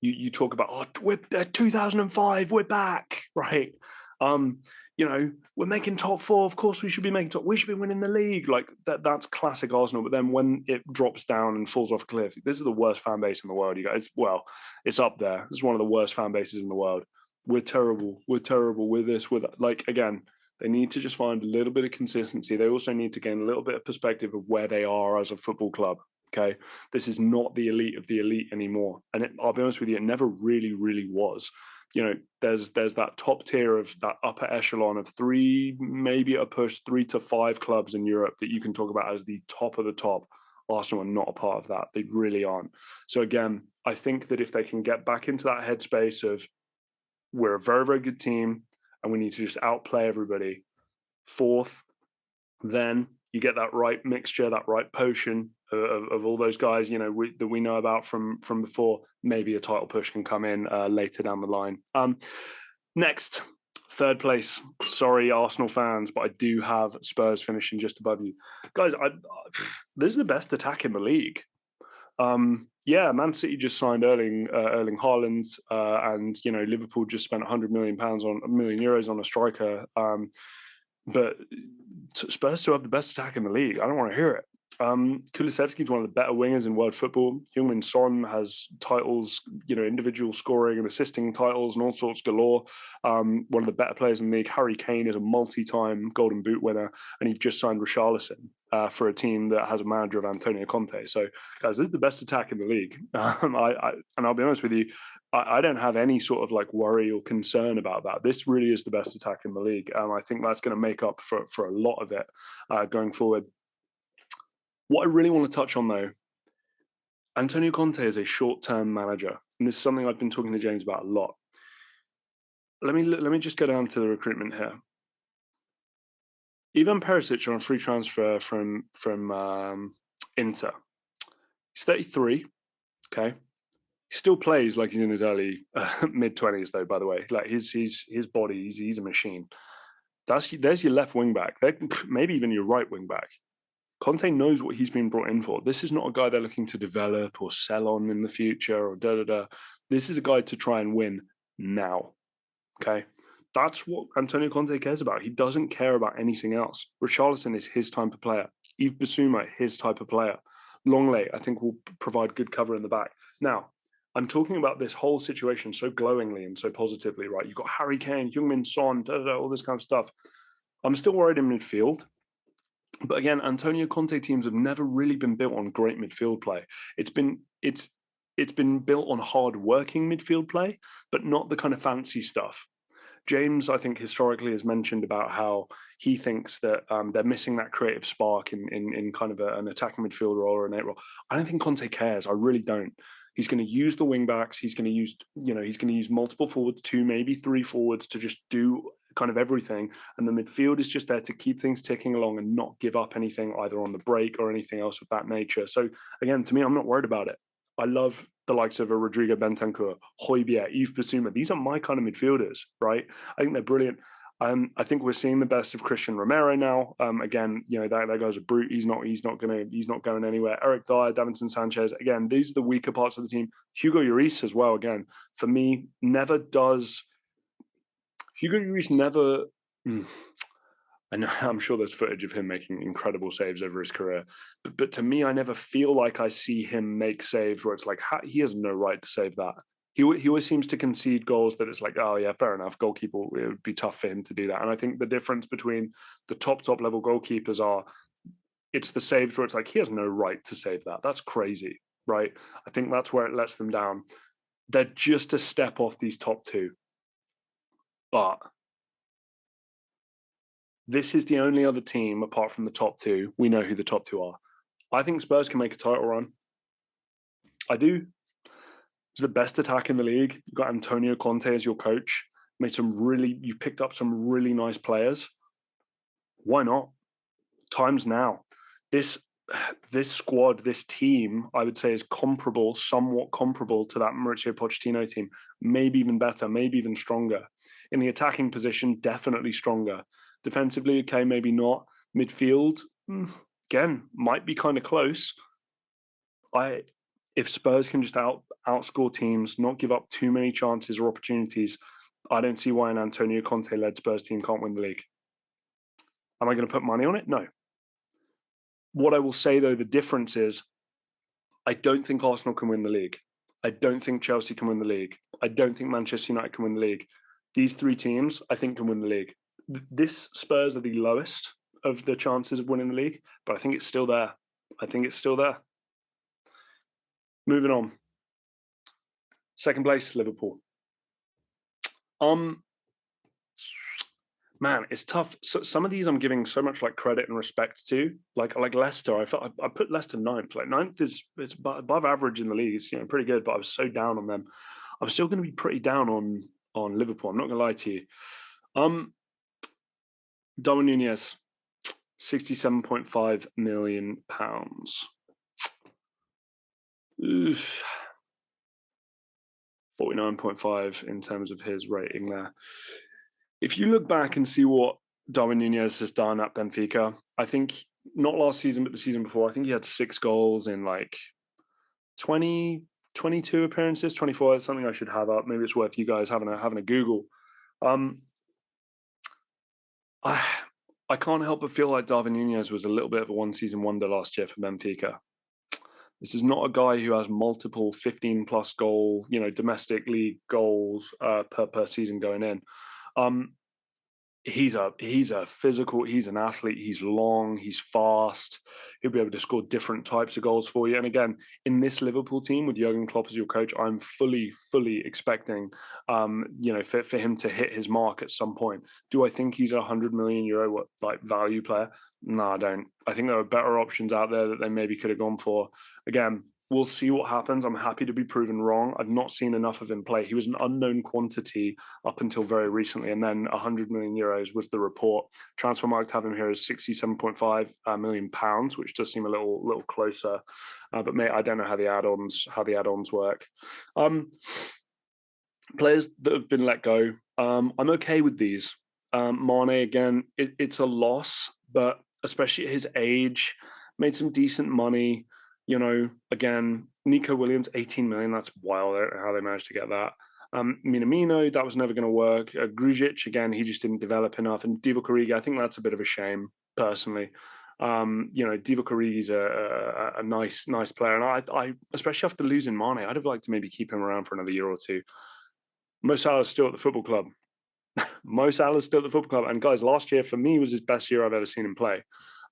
you talk about, oh, we're 2005, we're back, right? We're making top 4. Of course, we should be making top. We should be winning the league. Like that's classic Arsenal. But then when it drops down and falls off a cliff, this is the worst fan base in the world. You guys, well, it's up there. It's one of the worst fan bases in the world. We're terrible. We're terrible with this. Again, they need to just find a little bit of consistency. They also need to gain a little bit of perspective of where they are as a football club. Okay, this is not the elite of the elite anymore, and I'll be honest with you, it never really, really was. There's that top tier of that upper echelon of 3, maybe a push 3 to 5 clubs in Europe that you can talk about as the top of the top. Arsenal are not a part of that. They really aren't. So again, I think that if they can get back into that headspace of we're a very, very good team and we need to just outplay everybody, 4th, then you get that right mixture, that right potion of all those guys, that we know about from before. Maybe a title push can come in later down the line. Next, 3rd place. Sorry, Arsenal fans, but I do have Spurs finishing just above you, guys. This is the best attack in the league. Man City just signed Erling Haaland, and Liverpool just spent €100 million on a striker. But Spurs still have the best attack in the league. I don't want to hear it. Kulusevski's one of the better wingers in world football. Heung-min Son has titles, individual scoring and assisting titles and all sorts galore. One of the better players in the league. Harry Kane is a multi-time Golden Boot winner, and he's just signed Richarlison for a team that has a manager of Antonio Conte. So, guys, this is the best attack in the league. And I'll be honest with you, I don't have any sort of worry or concern about that. This really is the best attack in the league. I think that's going to make up for a lot of it going forward. What I really want to touch on, though, Antonio Conte is a short-term manager, and this is something I've been talking to James about a lot. Let me just go down to the recruitment here. Ivan Perisic on a free transfer from Inter. He's 33. Okay, he still plays like he's in his early mid-20s, though. By the way, his body, he's a machine. There's your left wing back. Maybe even your right wing back. Conte knows what he's been brought in for. This is not a guy they're looking to develop or sell on in the future or da-da-da. This is a guy to try and win now, okay? That's what Antonio Conte cares about. He doesn't care about anything else. Richarlison is his type of player. Yves Bissouma, his type of player. Longley, I think, will provide good cover in the back. Now, I'm talking about this whole situation so glowingly and so positively, right? You've got Harry Kane, Heung-min Son, da-da-da, all this kind of stuff. I'm still worried in midfield. But again, Antonio Conte teams have never really been built on great midfield play. It's been built on hard-working midfield play, but not the kind of fancy stuff. James, I think, historically has mentioned about how he thinks that they're missing that creative spark in kind of an attacking midfield role or an 8 role. I don't think Conte cares. I really don't. He's going to use the wing backs. He's going to use multiple forwards, 2, maybe 3 forwards to just do kind of everything. And the midfield is just there to keep things ticking along and not give up anything either on the break or anything else of that nature. So again, to me, I'm not worried about it. I love the likes of a Rodrigo Bentancur, Højbjerg, Yves Bissouma. These are my kind of midfielders, right? I think they're brilliant. I think we're seeing the best of Christian Romero now. Again, that guy's a brute. He's not going anywhere. Eric Dyer, Davinson Sanchez. Again, these are the weaker parts of the team. Hugo Lloris as well. Again, for me, never does. Hugo Lloris never. And I'm sure there's footage of him making incredible saves over his career, but to me, I never feel like I see him make saves where it's like he has no right to save that. he always seems to concede goals that it's like, oh yeah, fair enough. Goalkeeper, it would be tough for him to do that. And I think the difference between the top level goalkeepers are it's the saves where it's like he has no right to save that. That's crazy, right? I think that's where it lets them down. They're just a step off these top two, but this is the only other team apart from the top two. We know who the top two are. I think Spurs can make a title run. I do. It's the best attack in the league. You've got Antonio Conte as your coach. You picked up some really nice players. Why not? Time's now. This squad, this team, I would say is somewhat comparable to that Mauricio Pochettino team. Maybe even better, maybe even stronger. In the attacking position, definitely stronger. Defensively, okay, maybe not. Midfield, again, might be kind of close. If Spurs can just outscore teams, not give up too many chances or opportunities, I don't see why an Antonio Conte-led Spurs team can't win the league. Am I going to put money on it? No. What I will say, though, the difference is I don't think Arsenal can win the league. I don't think Chelsea can win the league. I don't think Manchester United can win the league. These three teams, I think, can win the league. This Spurs are the lowest of the chances of winning the league, but I think it's still there. Moving on. Second place, Liverpool. Man, it's tough. So some of these I'm giving so much like credit and respect to, like Leicester. I put Leicester ninth. Like ninth is it's above average in the league. It's, pretty good, but I was so down on them. I'm still going to be pretty down on Liverpool. I'm not going to lie to you. Darwin Nunez, £67.5 million. Oof. 49.5 in terms of his rating there. If you look back and see what Darwin Nunez has done at Benfica, I think not last season, but the season before, I think he had 6 goals in like 20, 22 appearances, 24. It's something I should have up. Maybe it's worth you guys having a Google. I can't help but feel like Darwin Nunez was a little bit of a one-season wonder last year for Benfica. This is not a guy who has multiple 15-plus goal, domestic league goals per season going in. He's a physical, he's an athlete, he's long, he's fast, he'll be able to score different types of goals for you. And again, in this Liverpool team with Jurgen Klopp as your coach, I'm fully expecting for him to hit his mark at some point. Do I think he's a €100 million value player? No, I don't. I think there are better options out there that they maybe could have gone for. Again, we'll see what happens. I'm happy to be proven wrong. I've not seen enough of him play. He was an unknown quantity up until very recently, and then €100 million was the report. Transfermarkt have him here as £67.5 million, which does seem a little closer. But mate, I don't know how the add-ons work. Players that have been let go, I'm okay with these. Mane, again, it's a loss, but especially at his age, made some decent money. Again, Nico Williams, 18 million. That's wild how they managed to get that. Minamino, that was never going to work. Grujic, again, he just didn't develop enough. And Divock Origi, I think that's a bit of a shame, personally. Divock Origi's a nice player. And I especially after losing Mane, I'd have liked to maybe keep him around for another year or two. Mo Salah's still at the football club. And guys, last year for me was his best year I've ever seen him play.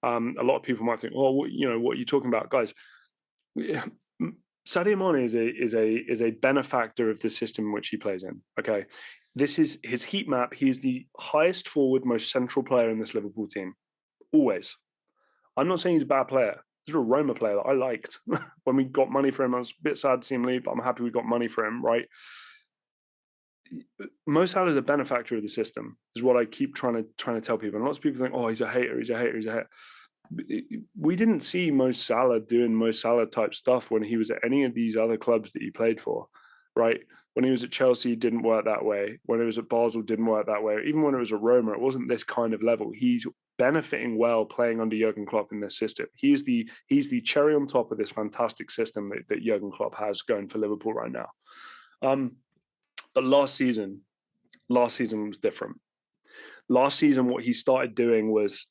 A lot of people might think, oh, what are you talking about, guys? Sadio Mane is a benefactor of the system in which he plays in. Okay, this is his heat map. He is the highest forward, most central player in this Liverpool team. Always. I'm not saying he's a bad player. He's a Roma player that I liked when we got money for him. I was a bit sad to see him leave, but I'm happy we got money for him. Right. Mo Salah is a benefactor of the system, is what I keep trying to tell people. And lots of people think, oh, he's a hater. We didn't see Mo Salah doing Mo Salah type stuff when he was at any of these other clubs that he played for, right? When he was at Chelsea, it didn't work that way. When it was at Basel, it didn't work that way. Even when it was at Roma, it wasn't this kind of level. He's benefiting well playing under Jurgen Klopp in this system. He's the cherry on top of this fantastic system that Jurgen Klopp has going for Liverpool right now. But last season was different. Last season, what he started doing was,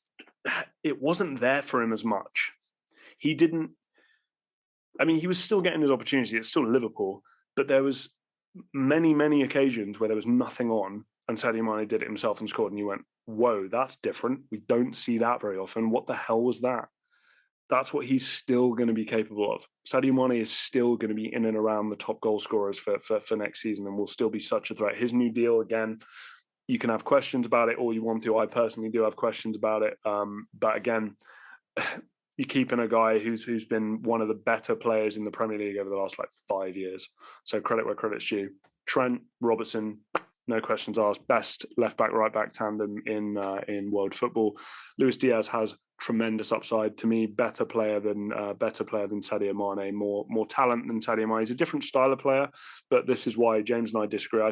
it wasn't there for him as much. He was still getting his opportunity. It's still Liverpool, but there was many occasions where there was nothing on and Sadio Mane did it himself and scored, and you went, whoa, that's different. We don't see that very often. What the hell was that? That's what he's still going to be capable of. Sadio Mane is still going to be in and around the top goal scorers for next season, and will still be such a threat. His new deal, again, you can have questions about it all you want to. I personally do have questions about it. But again, you're keeping a guy who's been one of the better players in the Premier League over the last like 5 years. So credit where credit's due. Trent, Robertson, no questions asked. Best left back, right back tandem in world football. Luis Diaz has tremendous upside. To me, better player than Sadio Mane. More talent than Sadio Mane. He's a different style of player, but this is why James and I disagree. I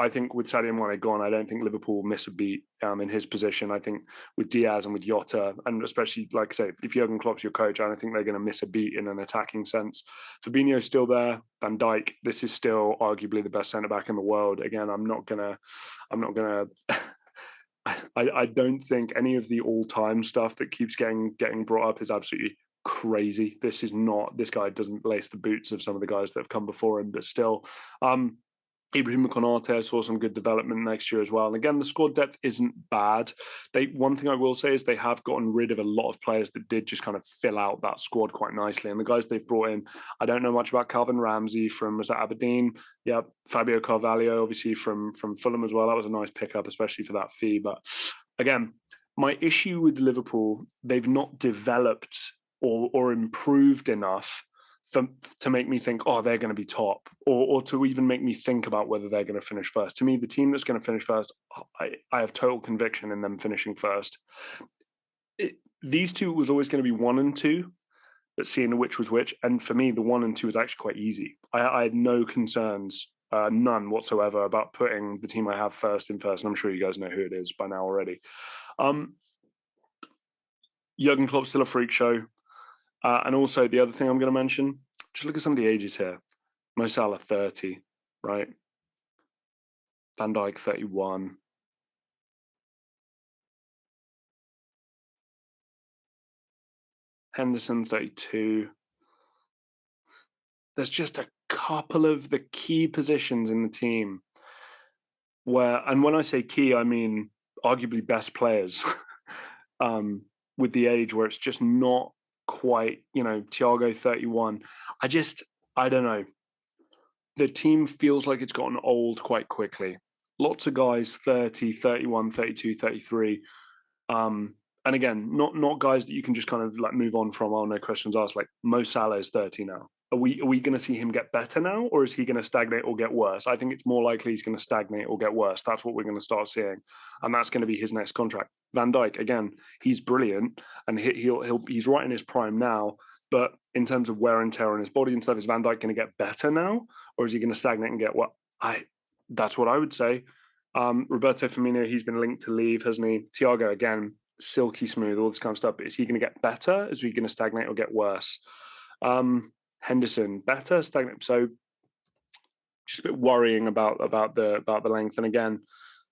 think with Sadio Mane gone, I don't think Liverpool will miss a beat in his position. I think with Diaz and with Jota, and especially, like I say, if Jurgen Klopp's your coach, I don't think they're going to miss a beat in an attacking sense. Fabinho's still there. Van Dijk, this is still arguably the best centre back in the world. Again, I'm not gonna. I don't think any of the all-time stuff that keeps getting brought up is absolutely crazy. This guy doesn't lace the boots of some of the guys that have come before him, but still. Ibrahim Konate saw some good development next year as well. And again, the squad depth isn't bad. One thing I will say is they have gotten rid of a lot of players that did just kind of fill out that squad quite nicely. And the guys they've brought in, I don't know much about Calvin Ramsey from Aberdeen. Yeah, Fabio Carvalho, obviously from Fulham as well. That was a nice pickup, especially for that fee. But again, my issue with Liverpool, they've not developed or improved enough to make me think, oh, they're going to be top, or to even make me think about whether they're going to finish first. To me, the team that's going to finish first, I have total conviction in them finishing first. These two was always going to be 1 and 2, but seeing which was which. And for me, the 1 and 2 is actually quite easy. I had no concerns, none whatsoever, about putting the team I have first in first. And I'm sure you guys know who it is by now already. Jurgen Klopp's still a freak show. And also the other thing I'm going to mention, just look at some of the ages here. Mo Salah, 30, right? Van Dijk, 31. Henderson, 32. There's just a couple of the key positions in the team where, and when I say key, I mean arguably best players with the age where it's just not quite, Thiago, 31. I don't know. The team feels like it's gotten old quite quickly. Lots of guys 30, 31, 32, 33. And again, not guys that you can just kind of like move on from. Oh, no questions asked. Like Mo Salah is 30 now. Are we going to see him get better now, or is he going to stagnate or get worse? I think it's more likely he's going to stagnate or get worse. That's what we're going to start seeing, and that's going to be his next contract. Van Dijk, again, he's brilliant, and he's right in his prime now. But in terms of wear and tear on his body and stuff, is Van Dijk going to get better now, or is he going to stagnate and get what? That's what I would say. Roberto Firmino, he's been linked to leave, hasn't he? Thiago, again, silky smooth, all this kind of stuff. But is he going to get better? Is he going to stagnate or get worse? Henderson, better, stagnant. So just a bit worrying about the length. And again,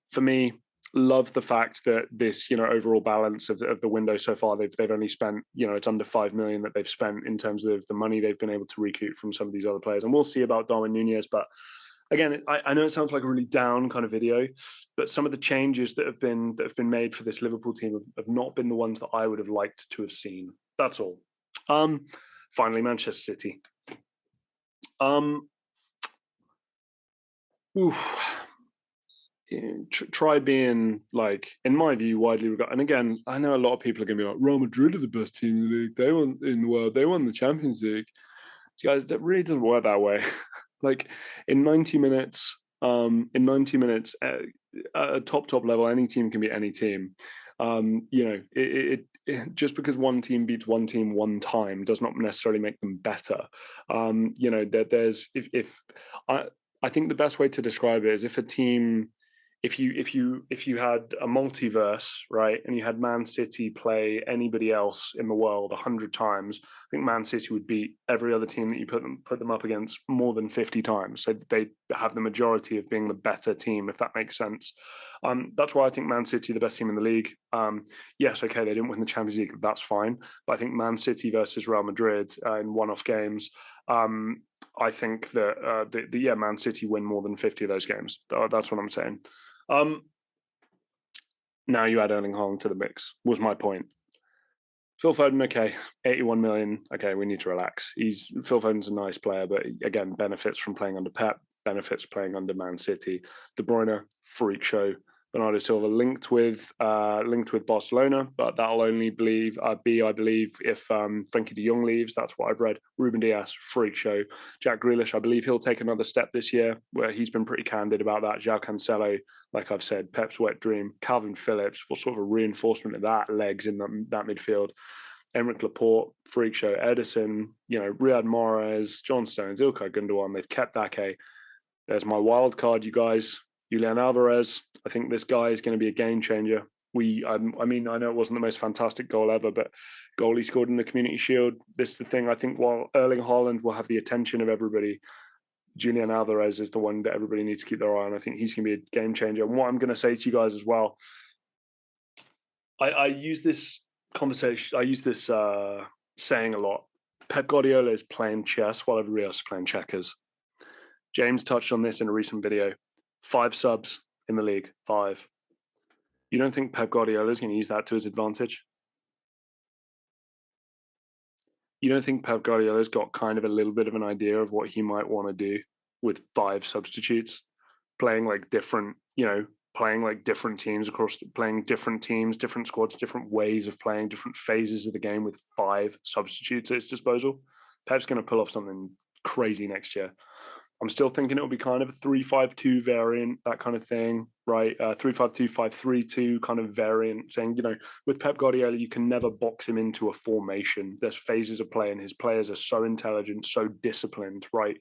for me, love the fact that this, overall balance of the window so far, they've only spent, it's under 5 million that they've spent in terms of the money they've been able to recoup from some of these other players. And we'll see about Darwin Nunez, but again, I know it sounds like a really down kind of video, but some of the changes that have been made for this Liverpool team have not been the ones that I would have liked to have seen. That's all. Finally, Manchester City. Try being, like, in my view, widely regarded. And again, I know a lot of people are going to be like, Real Madrid are the best team in the league. They won in the world. They won the Champions League. Guys, that really doesn't work that way. Like in 90 minutes, at a top level, any team can beat any team. Just because one team beats one team one time does not necessarily make them better. I think the best way to describe it is if a team, if you had a multiverse, right, and you had Man City play anybody else in the world 100 times, I think Man City would beat every other team that you put them up against more than 50 times. So they have the majority of being the better team, if that makes sense. That's why I think Man City are the best team in the league. Yes, okay, they didn't win the Champions League, that's fine. But I think Man City versus Real Madrid in one-off games, I think that Man City win more than 50 of those games. That's what I'm saying. Now you add Erling Haaland to the mix, was my point. Phil Foden, okay, 81 million. Okay, we need to relax. Phil Foden's a nice player, but again, benefits from playing under Pep, benefits playing under Man City. De Bruyne, freak show. Bernardo Silva linked with Barcelona, but that'll only be, I believe, if Frenkie de Jong leaves. That's what I've read. Ruben Dias, freak show. Jack Grealish, I believe he'll take another step this year, where he's been pretty candid about that. João Cancelo, like I've said, Pep's wet dream. Calvin Phillips, what sort of a reinforcement of that legs in that midfield. Emerick Laporte, freak show. Ederson, Riyad Mahrez, John Stones, Ilkay Gundogan. They've kept Ake. There's my wild card, you guys. Julian Alvarez. I think this guy is going to be a game changer. I know it wasn't the most fantastic goal ever, but goal he scored in the Community Shield. This is the thing. I think while Erling Haaland will have the attention of everybody, Julian Alvarez is the one that everybody needs to keep their eye on. I think he's going to be a game changer. And what I'm going to say to you guys as well, I use this conversation, I use this saying a lot. Pep Guardiola is playing chess while everybody else is playing checkers. James touched on this in a recent video. 5 subs in the league, 5. You don't think Pep Guardiola is going to use that to his advantage? You don't think Pep Guardiola's got kind of a little bit of an idea of what he might want to do with 5 substitutes, playing like different teams playing different teams, different squads, different ways of playing, different phases of the game with 5 substitutes at his disposal? Pep's going to pull off something crazy next year. I'm still thinking it'll be kind of a 3-5-2 variant, that kind of thing, right? 3-5-2, 5-3-2 kind of variant, saying, with Pep Guardiola, you can never box him into a formation. There's phases of play, and his players are so intelligent, so disciplined, right?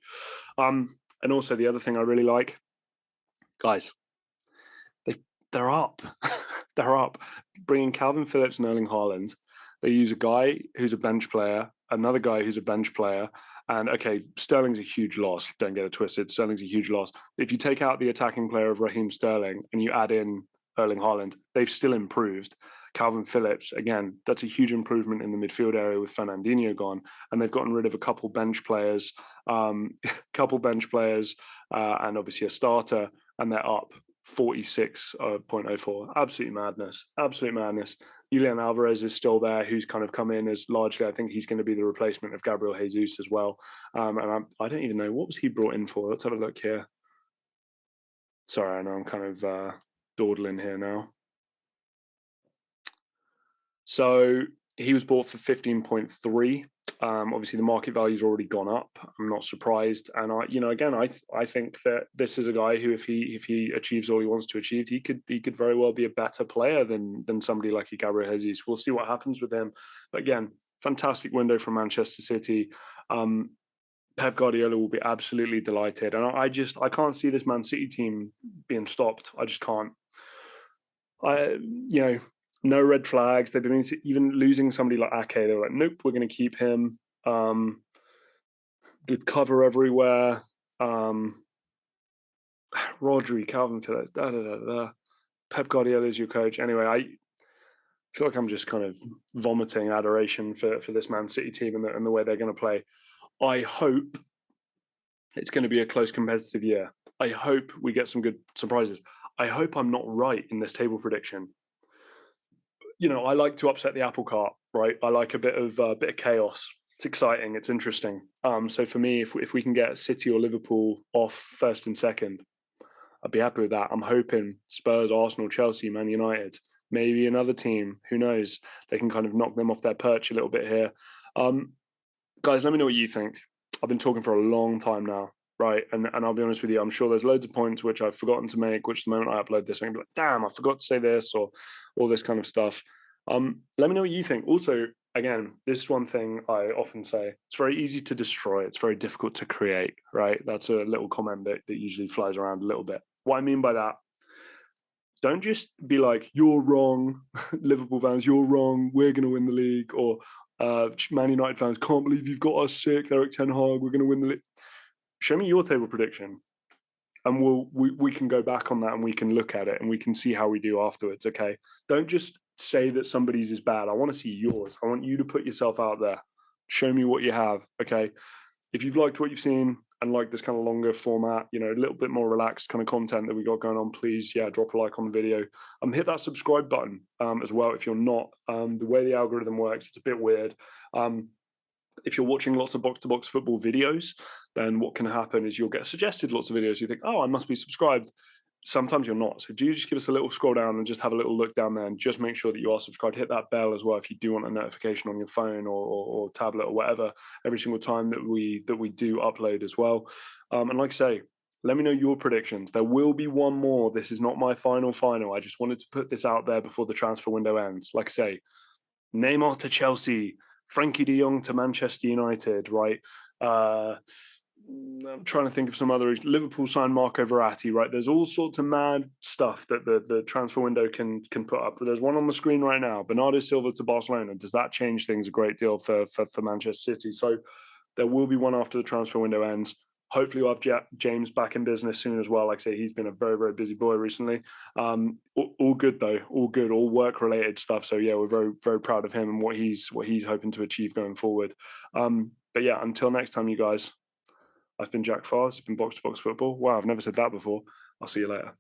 And also the other thing I really like, guys, they're up. They're up. Bringing Calvin Phillips and Erling Haaland, they use a guy who's a bench player, another guy who's a bench player, and okay, Sterling's a huge loss. Don't get it twisted. Sterling's a huge loss. If you take out the attacking player of Raheem Sterling and you add in Erling Haaland, they've still improved. Calvin Phillips, again, that's a huge improvement in the midfield area with Fernandinho gone, and they've gotten rid of a couple bench players, and obviously a starter, and they're up 46.04. Absolute madness. Julian Alvarez is still there, who's kind of come in as largely, I think he's going to be the replacement of Gabriel Jesus as well. And I don't even know, what was he brought in for? Let's have a look here. Sorry, I know I'm kind of dawdling here now. So he was bought for 15.3. Obviously, the market value's already gone up. I'm not surprised, and I think that this is a guy who, if he achieves all he wants to achieve, he could very well be a better player than somebody like Gabriel Jesus. We'll see what happens with him. But again, fantastic window from Manchester City. Pep Guardiola will be absolutely delighted, and I can't see this Man City team being stopped. I just can't. No red flags. They've been even losing somebody like Ake. They're like, nope, we're going to keep him. Good cover everywhere. Rodri, Calvin Phillips, Pep Guardiola is your coach. Anyway, I feel like I'm just kind of vomiting adoration for this Man City team and the way they're going to play. I hope it's going to be a close competitive year. I hope we get some good surprises. I hope I'm not right in this table prediction. I like to upset the apple cart, right? I like a bit of chaos. It's exciting. It's interesting. So for me, if we can get City or Liverpool off first and second, I'd be happy with that. I'm hoping Spurs, Arsenal, Chelsea, Man United, maybe another team. Who knows? They can kind of knock them off their perch a little bit here. Guys, let me know what you think. I've been talking for a long time now, right? And I'll be honest with you, I'm sure there's loads of points which I've forgotten to make, which the moment I upload this, I'm going to be like, damn, I forgot to say this, or all this kind of stuff. Let me know what you think. Also, again, this is one thing I often say. It's very easy to destroy. It's very difficult to create, right? That's a little comment that usually flies around a little bit. What I mean by that, don't just be like, you're wrong, Liverpool fans, you're wrong, we're going to win the league, or Man United fans, can't believe you've got us sick, Eric Ten Hag, we're going to win the league. Show me your table prediction, and we can go back on that and we can look at it and we can see how we do afterwards, okay? Don't just say that somebody's is bad. I want to see yours. I want you to put yourself out there. Show me what you have, okay? if you've liked what you've seen and like this kind of longer format, you know, a little bit more relaxed kind of content that we got going on, please, yeah, drop a like on the video. Hit that subscribe button as well if you're not. The way the algorithm works, it's a bit weird. If you're watching lots of box-to-box football videos, then what can happen is you'll get suggested lots of videos. You think, oh, I must be subscribed. Sometimes you're not. So do just give us a little scroll down and just have a little look down there and just make sure that you are subscribed. Hit that bell as well if you do want a notification on your phone or tablet or whatever every single time that we do upload as well. And like I say, let me know your predictions. There will be one more. This is not my final. I just wanted to put this out there before the transfer window ends. Like I say, Neymar to Chelsea, Frankie de Jong to Manchester United, right? I'm trying to think of some other. Liverpool signed Marco Verratti, right? There's all sorts of mad stuff that the transfer window can put up. But there's one on the screen right now: Bernardo Silva to Barcelona. Does that change things a great deal for Manchester City? So there will be one after the transfer window ends. Hopefully, we'll have James back in business soon as well. Like I say, he's been a very, very busy boy recently. All good though, all good, all work related stuff. So yeah, we're very, very proud of him and what he's hoping to achieve going forward. But yeah, until next time, you guys. I've been Jack Farr. It's been Box to Box Football. Wow, I've never said that before. I'll see you later.